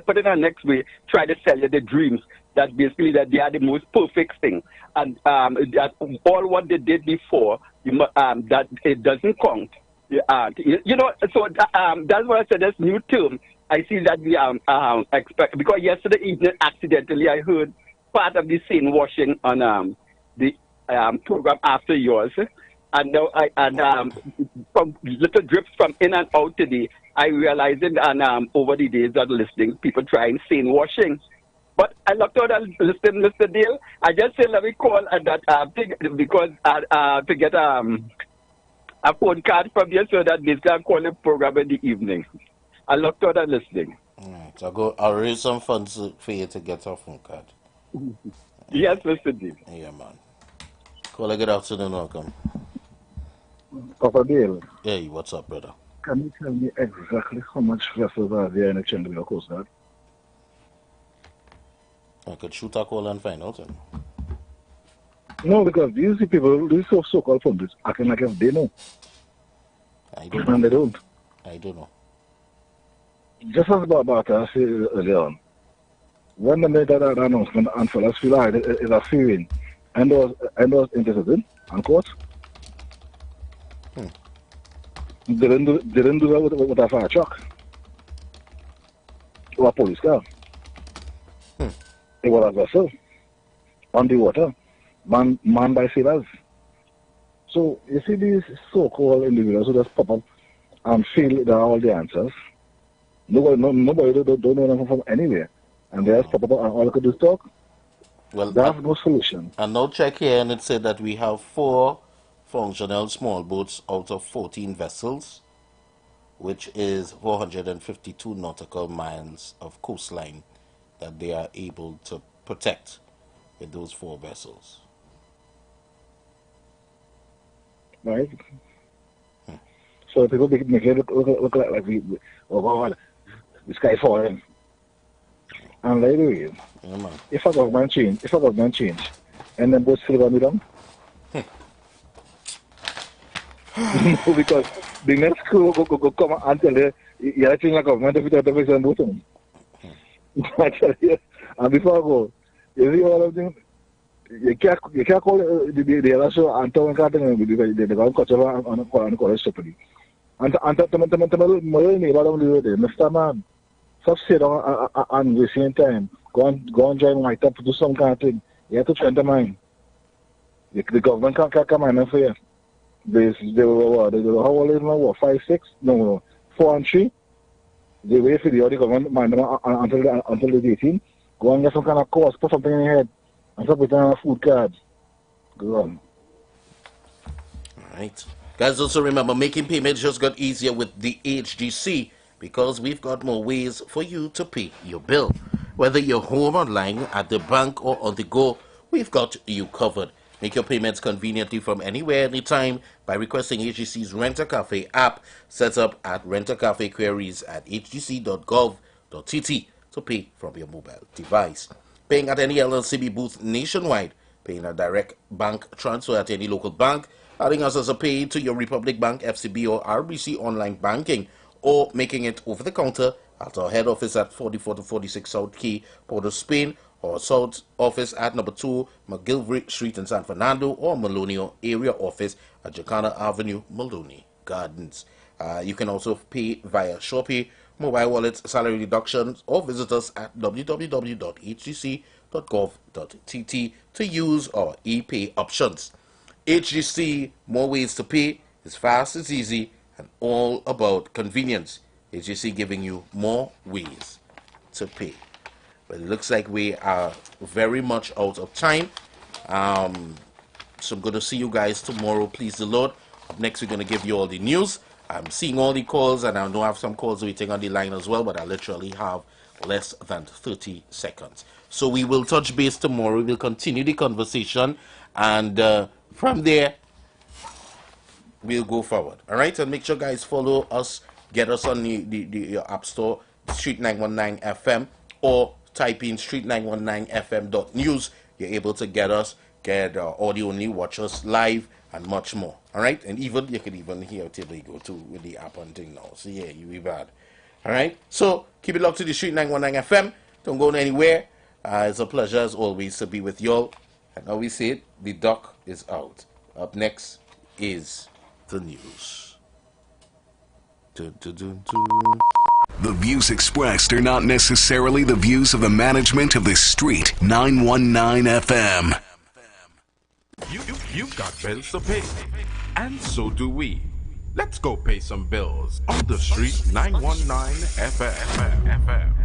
put it in the next way, try to sell you the dreams that basically that they are the most perfect thing. And that all what they did before, that it doesn't count. You know, so that's what I said, this new term. I see that we expect, because yesterday evening, accidentally, I heard part of the scene washing on the program after yours, and now from little drips from in and out today, I realized it, and over the days of listening, people trying scene washing. But I looked out and listened, Mr. Dale. I just said, let me call that thing because to get a phone card from you so that they can call the program in the evening. I looked out and listening. All right, I'll raise some funds for you to get a phone card. Yes, Mr. Dale. Yeah, man. Caller, good afternoon, welcome. Papa Dale. Hey, what's up, brother? Can you tell me exactly how much vessels are there in the Chandler Coast Guard? I could shoot a call and find out. No, because these people, these so-called pundits, acting like if they know. I don't know. And they don't. I don't know. Just as Barbata said earlier on, when they made that announcement and fellas feel like it is a feeling, and was interested in, and court, they didn't do that with a fire truck or a police car. It was a vessel on the water, manned by sailors. So you see these so-called individuals who just pop up and feel there are all the answers. Nobody don't know them from anywhere, and they just pop up and all they could do is talk. Well, that's no solution. And now check here, and it said that we have 4 functional small boats out of 14 vessels, which is 452 nautical miles of coastline that they are able to protect with those 4 vessels. Right? So people make it look like we the sky falling. And by the way, if a government change, and then both still going to be done. No, because the next crew go come and tell you, you're changing the government if you don't have both of them. I tell you, and before I go, you see all of them, you can't call the other show and tell them because they're going to cut you and call it stupidity. And my neighbor don't do it, Mr. Man. Stop sit down and wasting time. Go and join my top to do some kind of thing. You have to train the mind. The government can't come in for you. They were how old is now? What, 5, 6? No, 4 and 3. They wait for the other government mind them until they're 18. Go and get some kind of course, put something in your head, and stop putting on a food card. Go on. Alright. Guys, also remember, making payments just got easier with the HGC because we've got more ways for you to pay your bill. Whether you're home, online, at the bank, or on the go, we've got you covered. Make your payments conveniently from anywhere, anytime by requesting HGC's Rent-A-Cafe app set up at Rent-A-Cafe queries at hgc.gov.tt to pay from your mobile device. Paying at any LLCB booth nationwide, paying a direct bank transfer at any local bank, adding us as a pay to your Republic Bank, FCB, or RBC online banking, or making it over the counter at our head office at 44 to 46 South Key, Port of Spain, or South Office at number 2 McGilvery Street in San Fernando, or Maloney area office at Jacana Avenue, Maloney Gardens. You can also pay via Shopee, mobile wallets, salary deductions, or visit us at www.hgc.gov.tt to use our e-pay options. HGC, more ways to pay. It's fast, it's easy, and all about convenience. HGC giving you more ways to pay. But it looks like we are very much out of time. So I'm going to see you guys tomorrow, please the Lord. Up next, we're going to give you all the news. I'm seeing all the calls, and I know I have some calls waiting on the line as well, but I literally have less than 30 seconds. So we will touch base tomorrow. We will continue the conversation, and from there, we'll go forward. All right, and make sure guys follow us, get us on the app store, Street 919 FM, or type in street919fm.news. You're able to get us, get audio only, watch us live, and much more. All right, and even you can even hear Tobago too with the app and thing now. So yeah, you be bad. All right, so keep it locked to the Street 919 FM. Don't go anywhere. It's a pleasure as always to be with y'all. And now we say it, the doc is out. Up next is the news. Dun, dun, dun, dun. The views expressed are not necessarily the views of the management of the Street 919 FM. You've got bills to pay, and so do we. Let's go pay some bills on the Street 919 FM.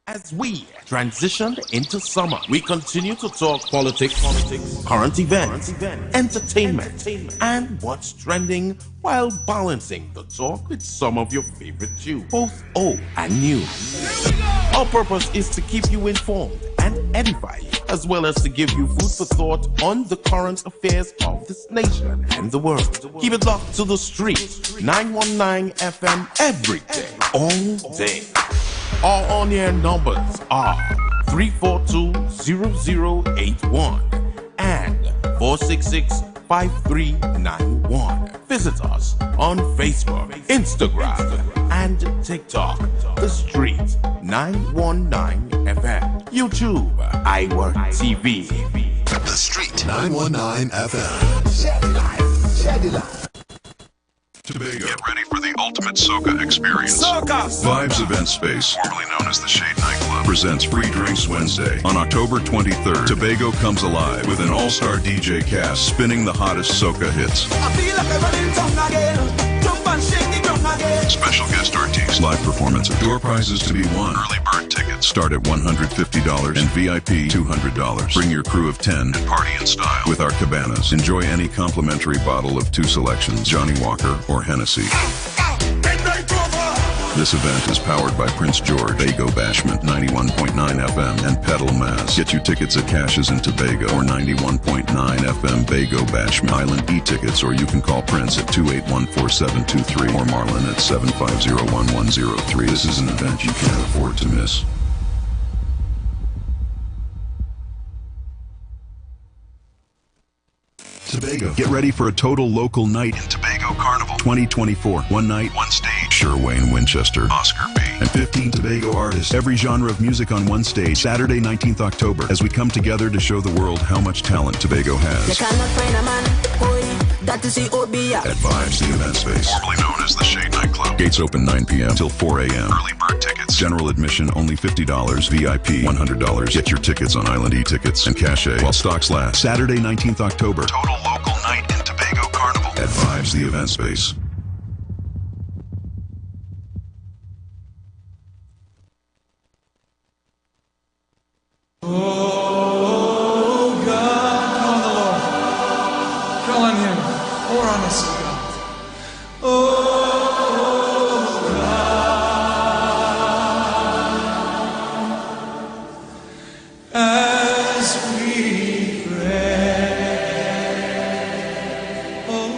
As we transition into summer, we continue to talk politics, current events, entertainment, and what's trending while balancing the talk with some of your favorite tunes, both old and new. Our purpose is to keep you informed and edify you, as well as to give you food for thought on the current affairs of this nation and the world. Keep it locked to the Street 919 FM every day, all day. Our on-air numbers are 342-0081 and 466-5391. Visit us on Facebook, Instagram, and TikTok. The Street 919 FM. YouTube, IWER TV. The Street 919 FM. Shed it live. Tobago. Get ready for the ultimate soca experience. Soca! Vibes Event Space, formerly known as the Shade Nightclub, presents Free Drinks Wednesday. On October 23rd, Tobago comes alive with an all-star DJ cast spinning the hottest soca hits. I feel like I'm running tongue again. Jump and shake the drum again. Special guest artists, live performances, door prizes to be won. Early bird tickets start at $150 and VIP $200. Bring your crew of 10 and party in style with our cabanas. Enjoy any complimentary bottle of 2 selections, Johnny Walker or Hennessy. This event is powered by Prince George, Bago Bashment 91.9 FM, and Pedal Mass. Get your tickets at Cashes in Tobago or 91.9 FM Bago Bashment Island e-tickets, or you can call Prince at 281-4723 or Marlon at 750-1103. This is an event you can't afford to miss. Tobago. Get ready for a total local night in Tobago Carnival 2024. One night, one stage. Sure Wayne Winchester, Oscar B, and 15 Tobago artists. Every genre of music on one stage. Saturday, 19th October, as we come together to show the world how much talent Tobago has. You cannot find a man, that is the OBA. At Vibes, the event space, formerly known as the Shade Nightclub. Gates open 9 p.m. till 4 a.m. Early bird tickets. General admission only $50. VIP $100. Get your tickets on Island e-tickets and Cachet while stocks last. Saturday, 19th October. Total local night in Tobago Carnival. At Vibes, the event space. Oh God, call on the Lord. Call on Him. Pour on us, God. Oh God, as we pray. Oh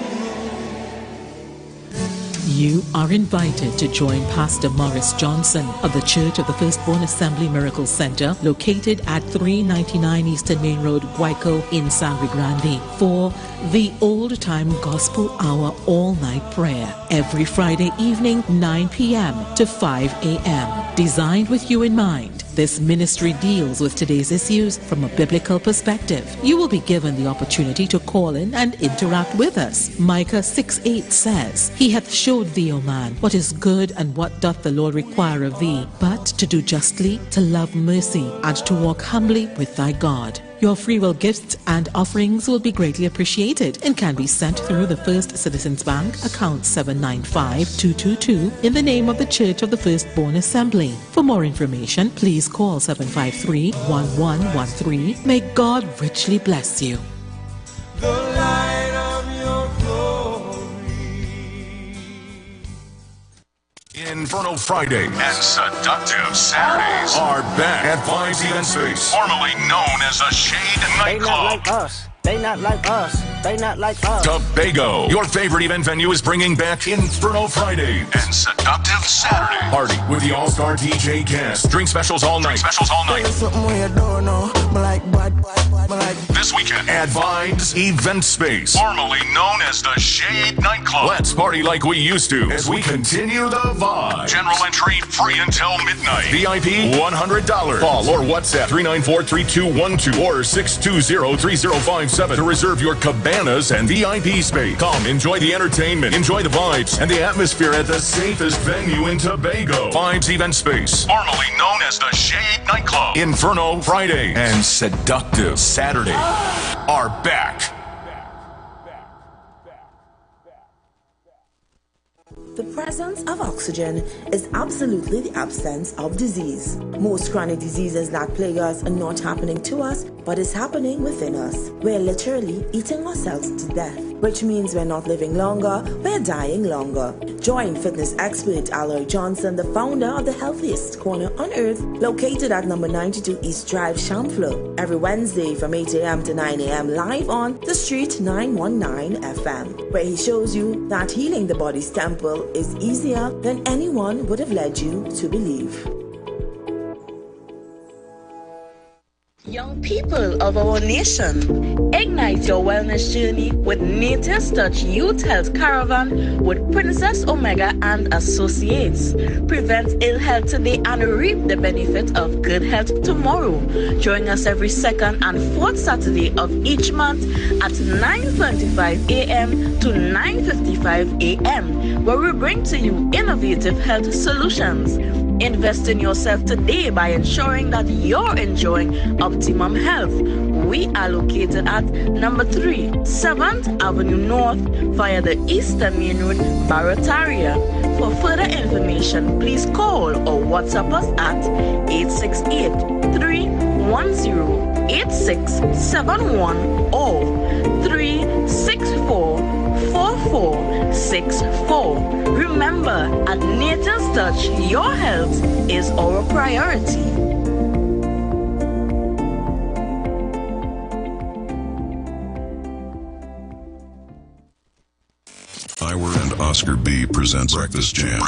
You are invited to join Pastor Morris Johnson of the Church of the Firstborn Assembly Miracle Center, located at 399 Eastern Main Road, Guayco in Sangre Grande, for the Old Time Gospel Hour all-night prayer every Friday evening, 9 p.m. to 5 a.m. Designed with you in mind, this ministry deals with today's issues from a biblical perspective. You will be given the opportunity to call in and interact with us. Micah 6:8 says, He hath showed thee, O man, what is good and what doth the Lord require of thee, but to do justly, to love mercy, and to walk humbly with thy God. Your free will gifts and offerings will be greatly appreciated and can be sent through the First Citizens Bank, account 795-222, in the name of the Church of the Firstborn Assembly. For more information, please call 753-1113. May God richly bless you. The light of your glory. In Inferno Friday and Seductive Saturdays are back at Vibes Event Space, formerly known as a Shade Nightclub. They not like us. They not like us. Tobago, your favorite event venue, is bringing back Inferno Friday and Seductive Saturday. Party with the all-star DJ cast. Drink specials all night. This weekend at Vibes Event Space, formerly known as the Shade Nightclub. Let's party like we used to as we continue the vibe. General entry free until midnight. VIP $100. Call or WhatsApp 394-3212 or 620-3057 to reserve your cabanas and VIP space. Come enjoy the entertainment, enjoy the vibes, and the atmosphere at the safest venue in Tobago. Vibes Event Space, formerly known as the Shade Nightclub. Inferno Friday and Seductive Saturday are back. The presence of oxygen is absolutely the absence of disease. Most chronic diseases that plague us are not happening to us, but is happening within us. We're literally eating ourselves to death, which means we're not living longer, we're dying longer. Join fitness expert Aloy Johnson, the founder of the healthiest corner on earth, located at number 92 East Drive, Champlain, every Wednesday from 8 a.m. to 9 a.m. live on The Street 919 FM, where he shows you that healing the body's temple is easier than anyone would have led you to believe. Young people of our nation, ignite your wellness journey with Nature's Touch Youth Health Caravan with Princess Omega and Associates. Prevent ill health today and reap the benefit of good health tomorrow. Join us every second and fourth Saturday of each month at 9:25 a.m. to 9:55 a.m., where we bring to you innovative health solutions. Invest in yourself today by ensuring that you're enjoying optimum health. We are located at number 3, 7th Avenue North via the Eastern Main Road, Barataria. For further information, please call or WhatsApp us at 868-310-8671 or 364-4464. Remember, at Nature's Touch, your health is our priority. IWER and Oscar B presents Breakfast Jam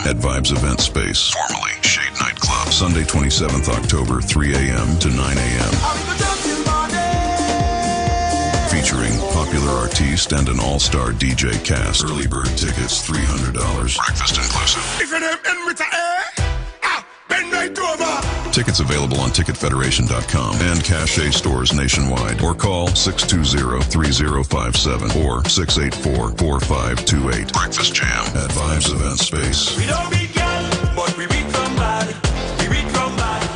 at Vibes Event Space, formerly Shade Nightclub, Sunday 27th October, 3 a.m. to 9 a.m. Featuring popular artiste and an all-star DJ cast. Early bird tickets $300. Breakfast inclusive. Tickets available on ticketfederation.com and cachet stores nationwide, or call 620-3057 or 684-4528. Breakfast Jam at Vibes Event Space. We don't beat girl, but we beat somebody. We beat somebody.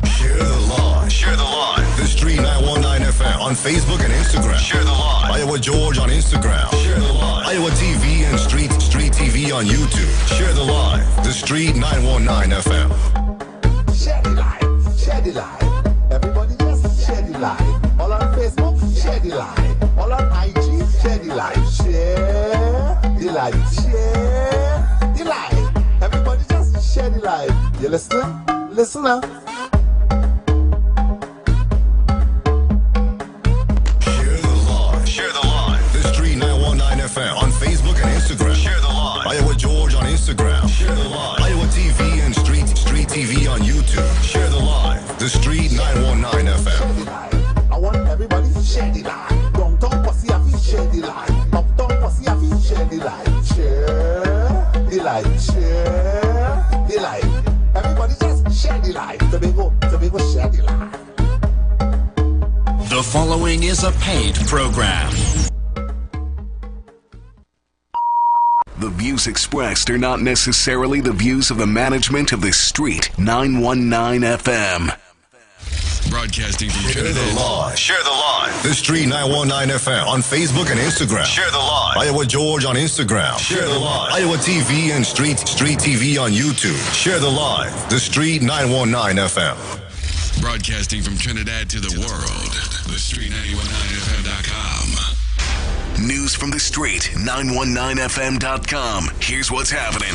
Share the live. The Street 919 FM on Facebook and Instagram. Share the live. IWER George on Instagram. Share the live. IWER TV and Street TV on YouTube. Share the live. The Street 919 FM. Share the live. Share the live. Everybody just share the live. All on Facebook, share the live. All on IG, share the live. Share the live. Share the live. Everybody just share the live. You listening? Listen now. On Facebook and Instagram. Share the live. IWER George on Instagram. Share the live. IWER TV and Street TV on YouTube. Share the live. The Street 919 FM. I want everybody to share the live. Downtown Posse have to share the live. Uptown Posse have to share the live. Share the live. Share the live. Everybody just share the live. Tobago, share the live. The following is a paid program. The views expressed are not necessarily the views of the management of the Street 919 FM. Broadcasting from Share the live. Share the live. The Street 919 FM on Facebook and Instagram. Share the live. IWER George on Instagram. Share the live. IWER TV and Street TV on YouTube. Share the live. The Street 919 FM. Broadcasting from Trinidad to the world. TheStreet919FM.com. News from the street, 919FM.com. Here's what's happening.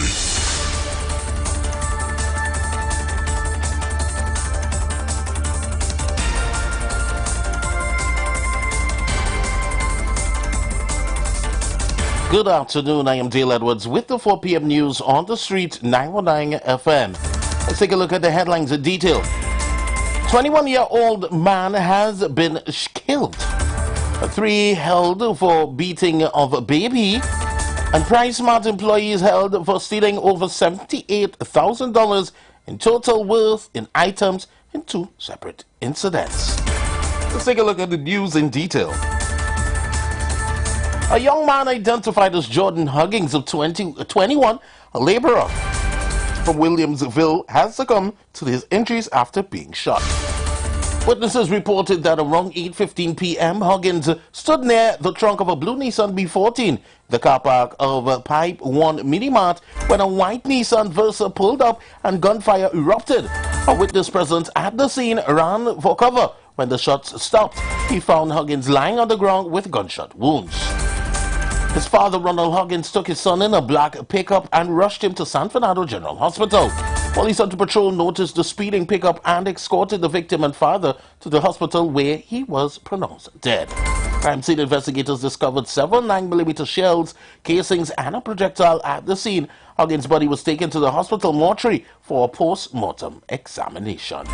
Good afternoon, I am Dale Edwards with the 4 p.m. news on the street 919 FM. Let's take a look at the headlines in detail. 21-year-old man has been killed. 3 held for beating of a baby. And PriceSmart employees held for stealing over $78,000 in total worth in items in 2 separate incidents. Let's take a look at the news in detail. A young man identified as Jordan Huggins of 21, a laborer from Williamsville, has succumbed to his injuries after being shot. Witnesses reported that around 8:15 p.m. Huggins stood near the trunk of a blue Nissan B14, the car park of Pipe 1 Mini Mart, when a white Nissan Versa pulled up and gunfire erupted. A witness present at the scene ran for cover. When the shots stopped, he found Huggins lying on the ground with gunshot wounds. His father, Ronald Huggins, took his son in a black pickup and rushed him to San Fernando General Hospital. Police on patrol noticed the speeding pickup and escorted the victim and father to the hospital, where he was pronounced dead. Crime scene investigators discovered several 9mm shells, casings, and a projectile at the scene. Huggins' body was taken to the hospital mortuary for a post-mortem examination.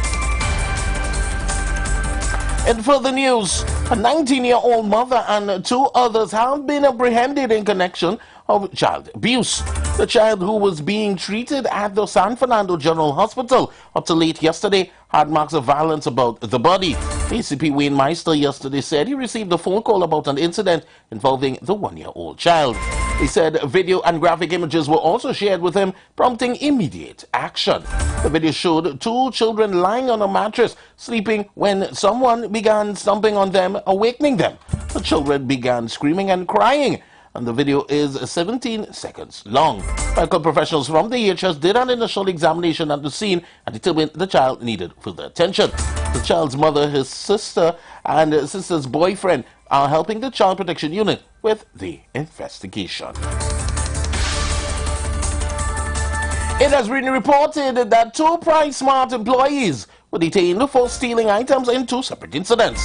In further news, a 19-year-old mother and 2 others have been apprehended in connection of child abuse. The child, who was being treated at the San Fernando General Hospital up to late yesterday, had marks of violence about the body. ACP Wayne Meister yesterday said he received a phone call about an incident involving the 1-year-old child. He said video and graphic images were also shared with him, prompting immediate action. The video showed 2 children lying on a mattress, sleeping, when someone began stomping on them, awakening them. The children began screaming and crying, and the video is 17 seconds long. Medical professionals from the EHS did an initial examination at the scene and determined the child needed further attention. The child's mother, his sister, and his sister's boyfriend are helping the Child Protection Unit with the investigation. It has been reported that 2 PriceSmart employees were detained for stealing items in 2 separate incidents.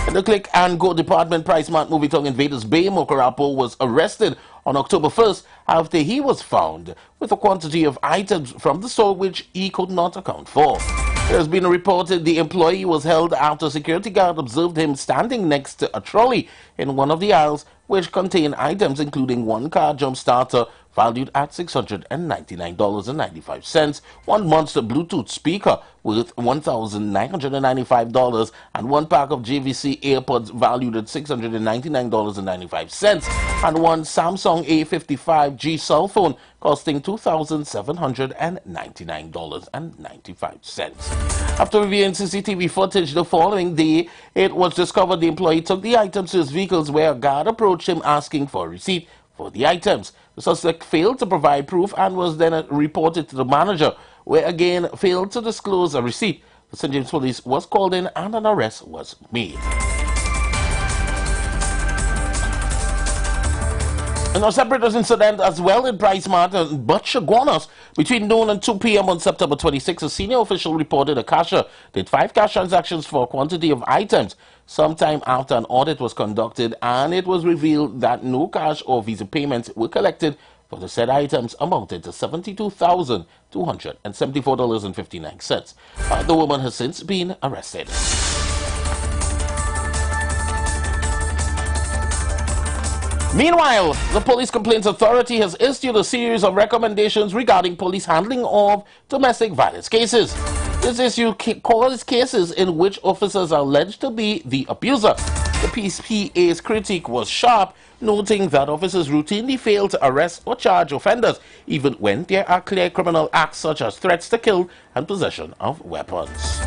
In the Click and Go department, PriceSmart Movie in Vedas Bay, Mokarapo, was arrested on October 1st after he was found with a quantity of items from the store which he could not account for. It has been reported the employee was held after a security guard observed him standing next to a trolley in one of the aisles which contained items including 1 car jump starter valued at $699.95, 1 monster Bluetooth speaker worth $1,995, and 1 pack of JVC AirPods valued at $699.95, and 1 Samsung A55G cell phone costing $2,799.95. After reviewing CCTV footage the following day, it was discovered the employee took the items to his vehicles, where a guard approached him asking for a receipt for the items. The suspect failed to provide proof and was then reported to the manager, where again failed to disclose a receipt. The St. James Police was called in and an arrest was made. In a separate incident as well in PriceSmart and Butchaguanas, between noon and 2 p.m. on September 26, a senior official reported a cashier did 5 cash transactions for a quantity of items. Sometime after an audit was conducted, and it was revealed that no cash or Visa payments were collected for the said items, amounted to $72,274.59. The woman has since been arrested. Meanwhile, the Police Complaints Authority has issued a series of recommendations regarding police handling of domestic violence cases. This issue covers cases in which officers are alleged to be the abuser. The PCPA's critique was sharp, noting that officers routinely fail to arrest or charge offenders, even when there are clear criminal acts such as threats to kill and possession of weapons.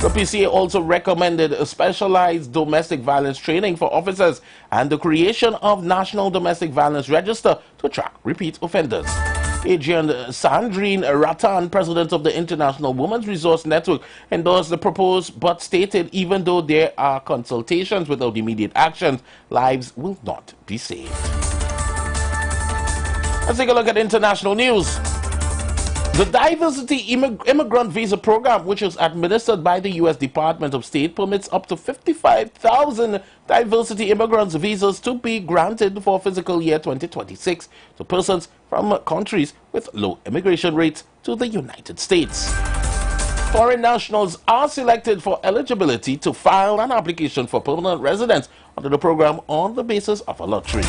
The PCA also recommended a specialized domestic violence training for officers and the creation of National Domestic Violence Register to track repeat offenders. Adrian Sandrine Ratan, president of the International Women's Resource Network, endorsed the proposed but stated even though there are consultations without immediate actions, lives will not be saved. Let's take a look at international news. The Diversity Immigrant Visa Program, which is administered by the U.S. Department of State, permits up to 55,000 diversity immigrants visas to be granted for fiscal year 2026 to persons from countries with low immigration rates to the United States. Foreign nationals are selected for eligibility to file an application for permanent residence under the program on the basis of a lottery.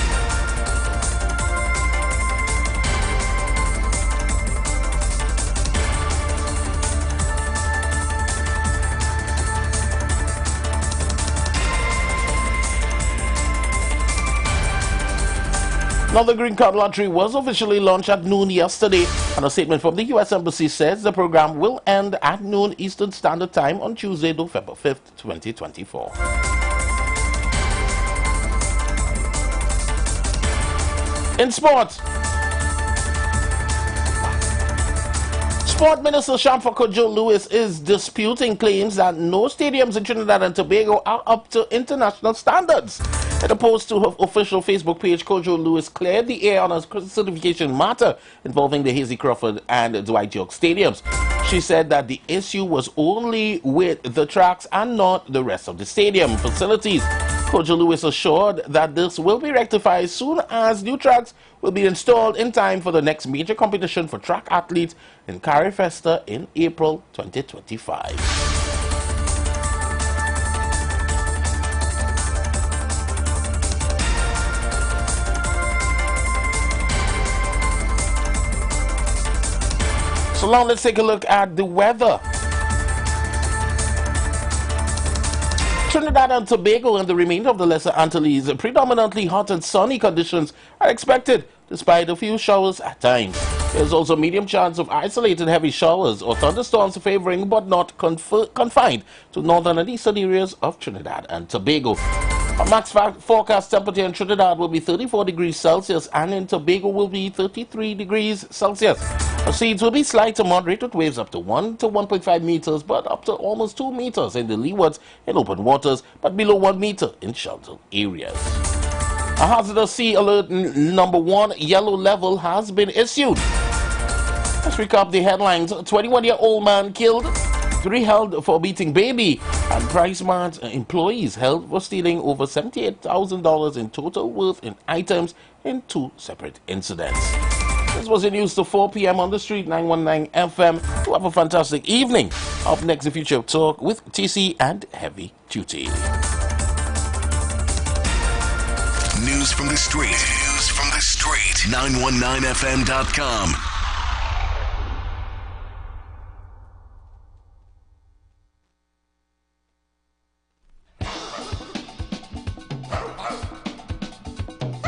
Now, the Green Card Lottery was officially launched at noon yesterday, and a statement from the U.S. Embassy says the program will end at noon Eastern Standard Time on Tuesday, November 5th, 2024. In sports, Sport Minister Shamfa Kojo Lewis is disputing claims that no stadiums in Trinidad and Tobago are up to international standards. In a post to her official Facebook page, Kojo Lewis cleared the air on a certification matter involving the Hazy Crawford and Dwight York stadiums. She said that the issue was only with the tracks and not the rest of the stadium facilities. Kojo Lewis assured that this will be rectified as soon as new tracks will be installed in time for the next major competition for track athletes in Carifesta in April 2025. So now let's take a look at the weather. Trinidad and Tobago and the remainder of the Lesser Antilles, predominantly hot and sunny conditions are expected, despite a few showers at times. There's also medium chance of isolated heavy showers or thunderstorms favoring but not confined to northern and eastern areas of Trinidad and Tobago. A max forecast temperature in Trinidad will be 34 degrees Celsius and in Tobago will be 33 degrees Celsius. The seas will be slight to moderate with waves up to 1 to 1.5 meters but up to almost 2 meters in the leewards in open waters but below 1 meter in sheltered areas. A hazardous sea alert number 1 yellow level has been issued. Let's recap the headlines. A 21-year-old man killed, 3 held for beating baby, and PriceMart employees held for stealing over $78,000 in total worth in items in 2 separate incidents. This was the news to 4 p.m. on the street, 919 FM. You have a fantastic evening. Up next, the Future Talk with TC and Heavy Duty. News from the street. News from the street. 919fm.com.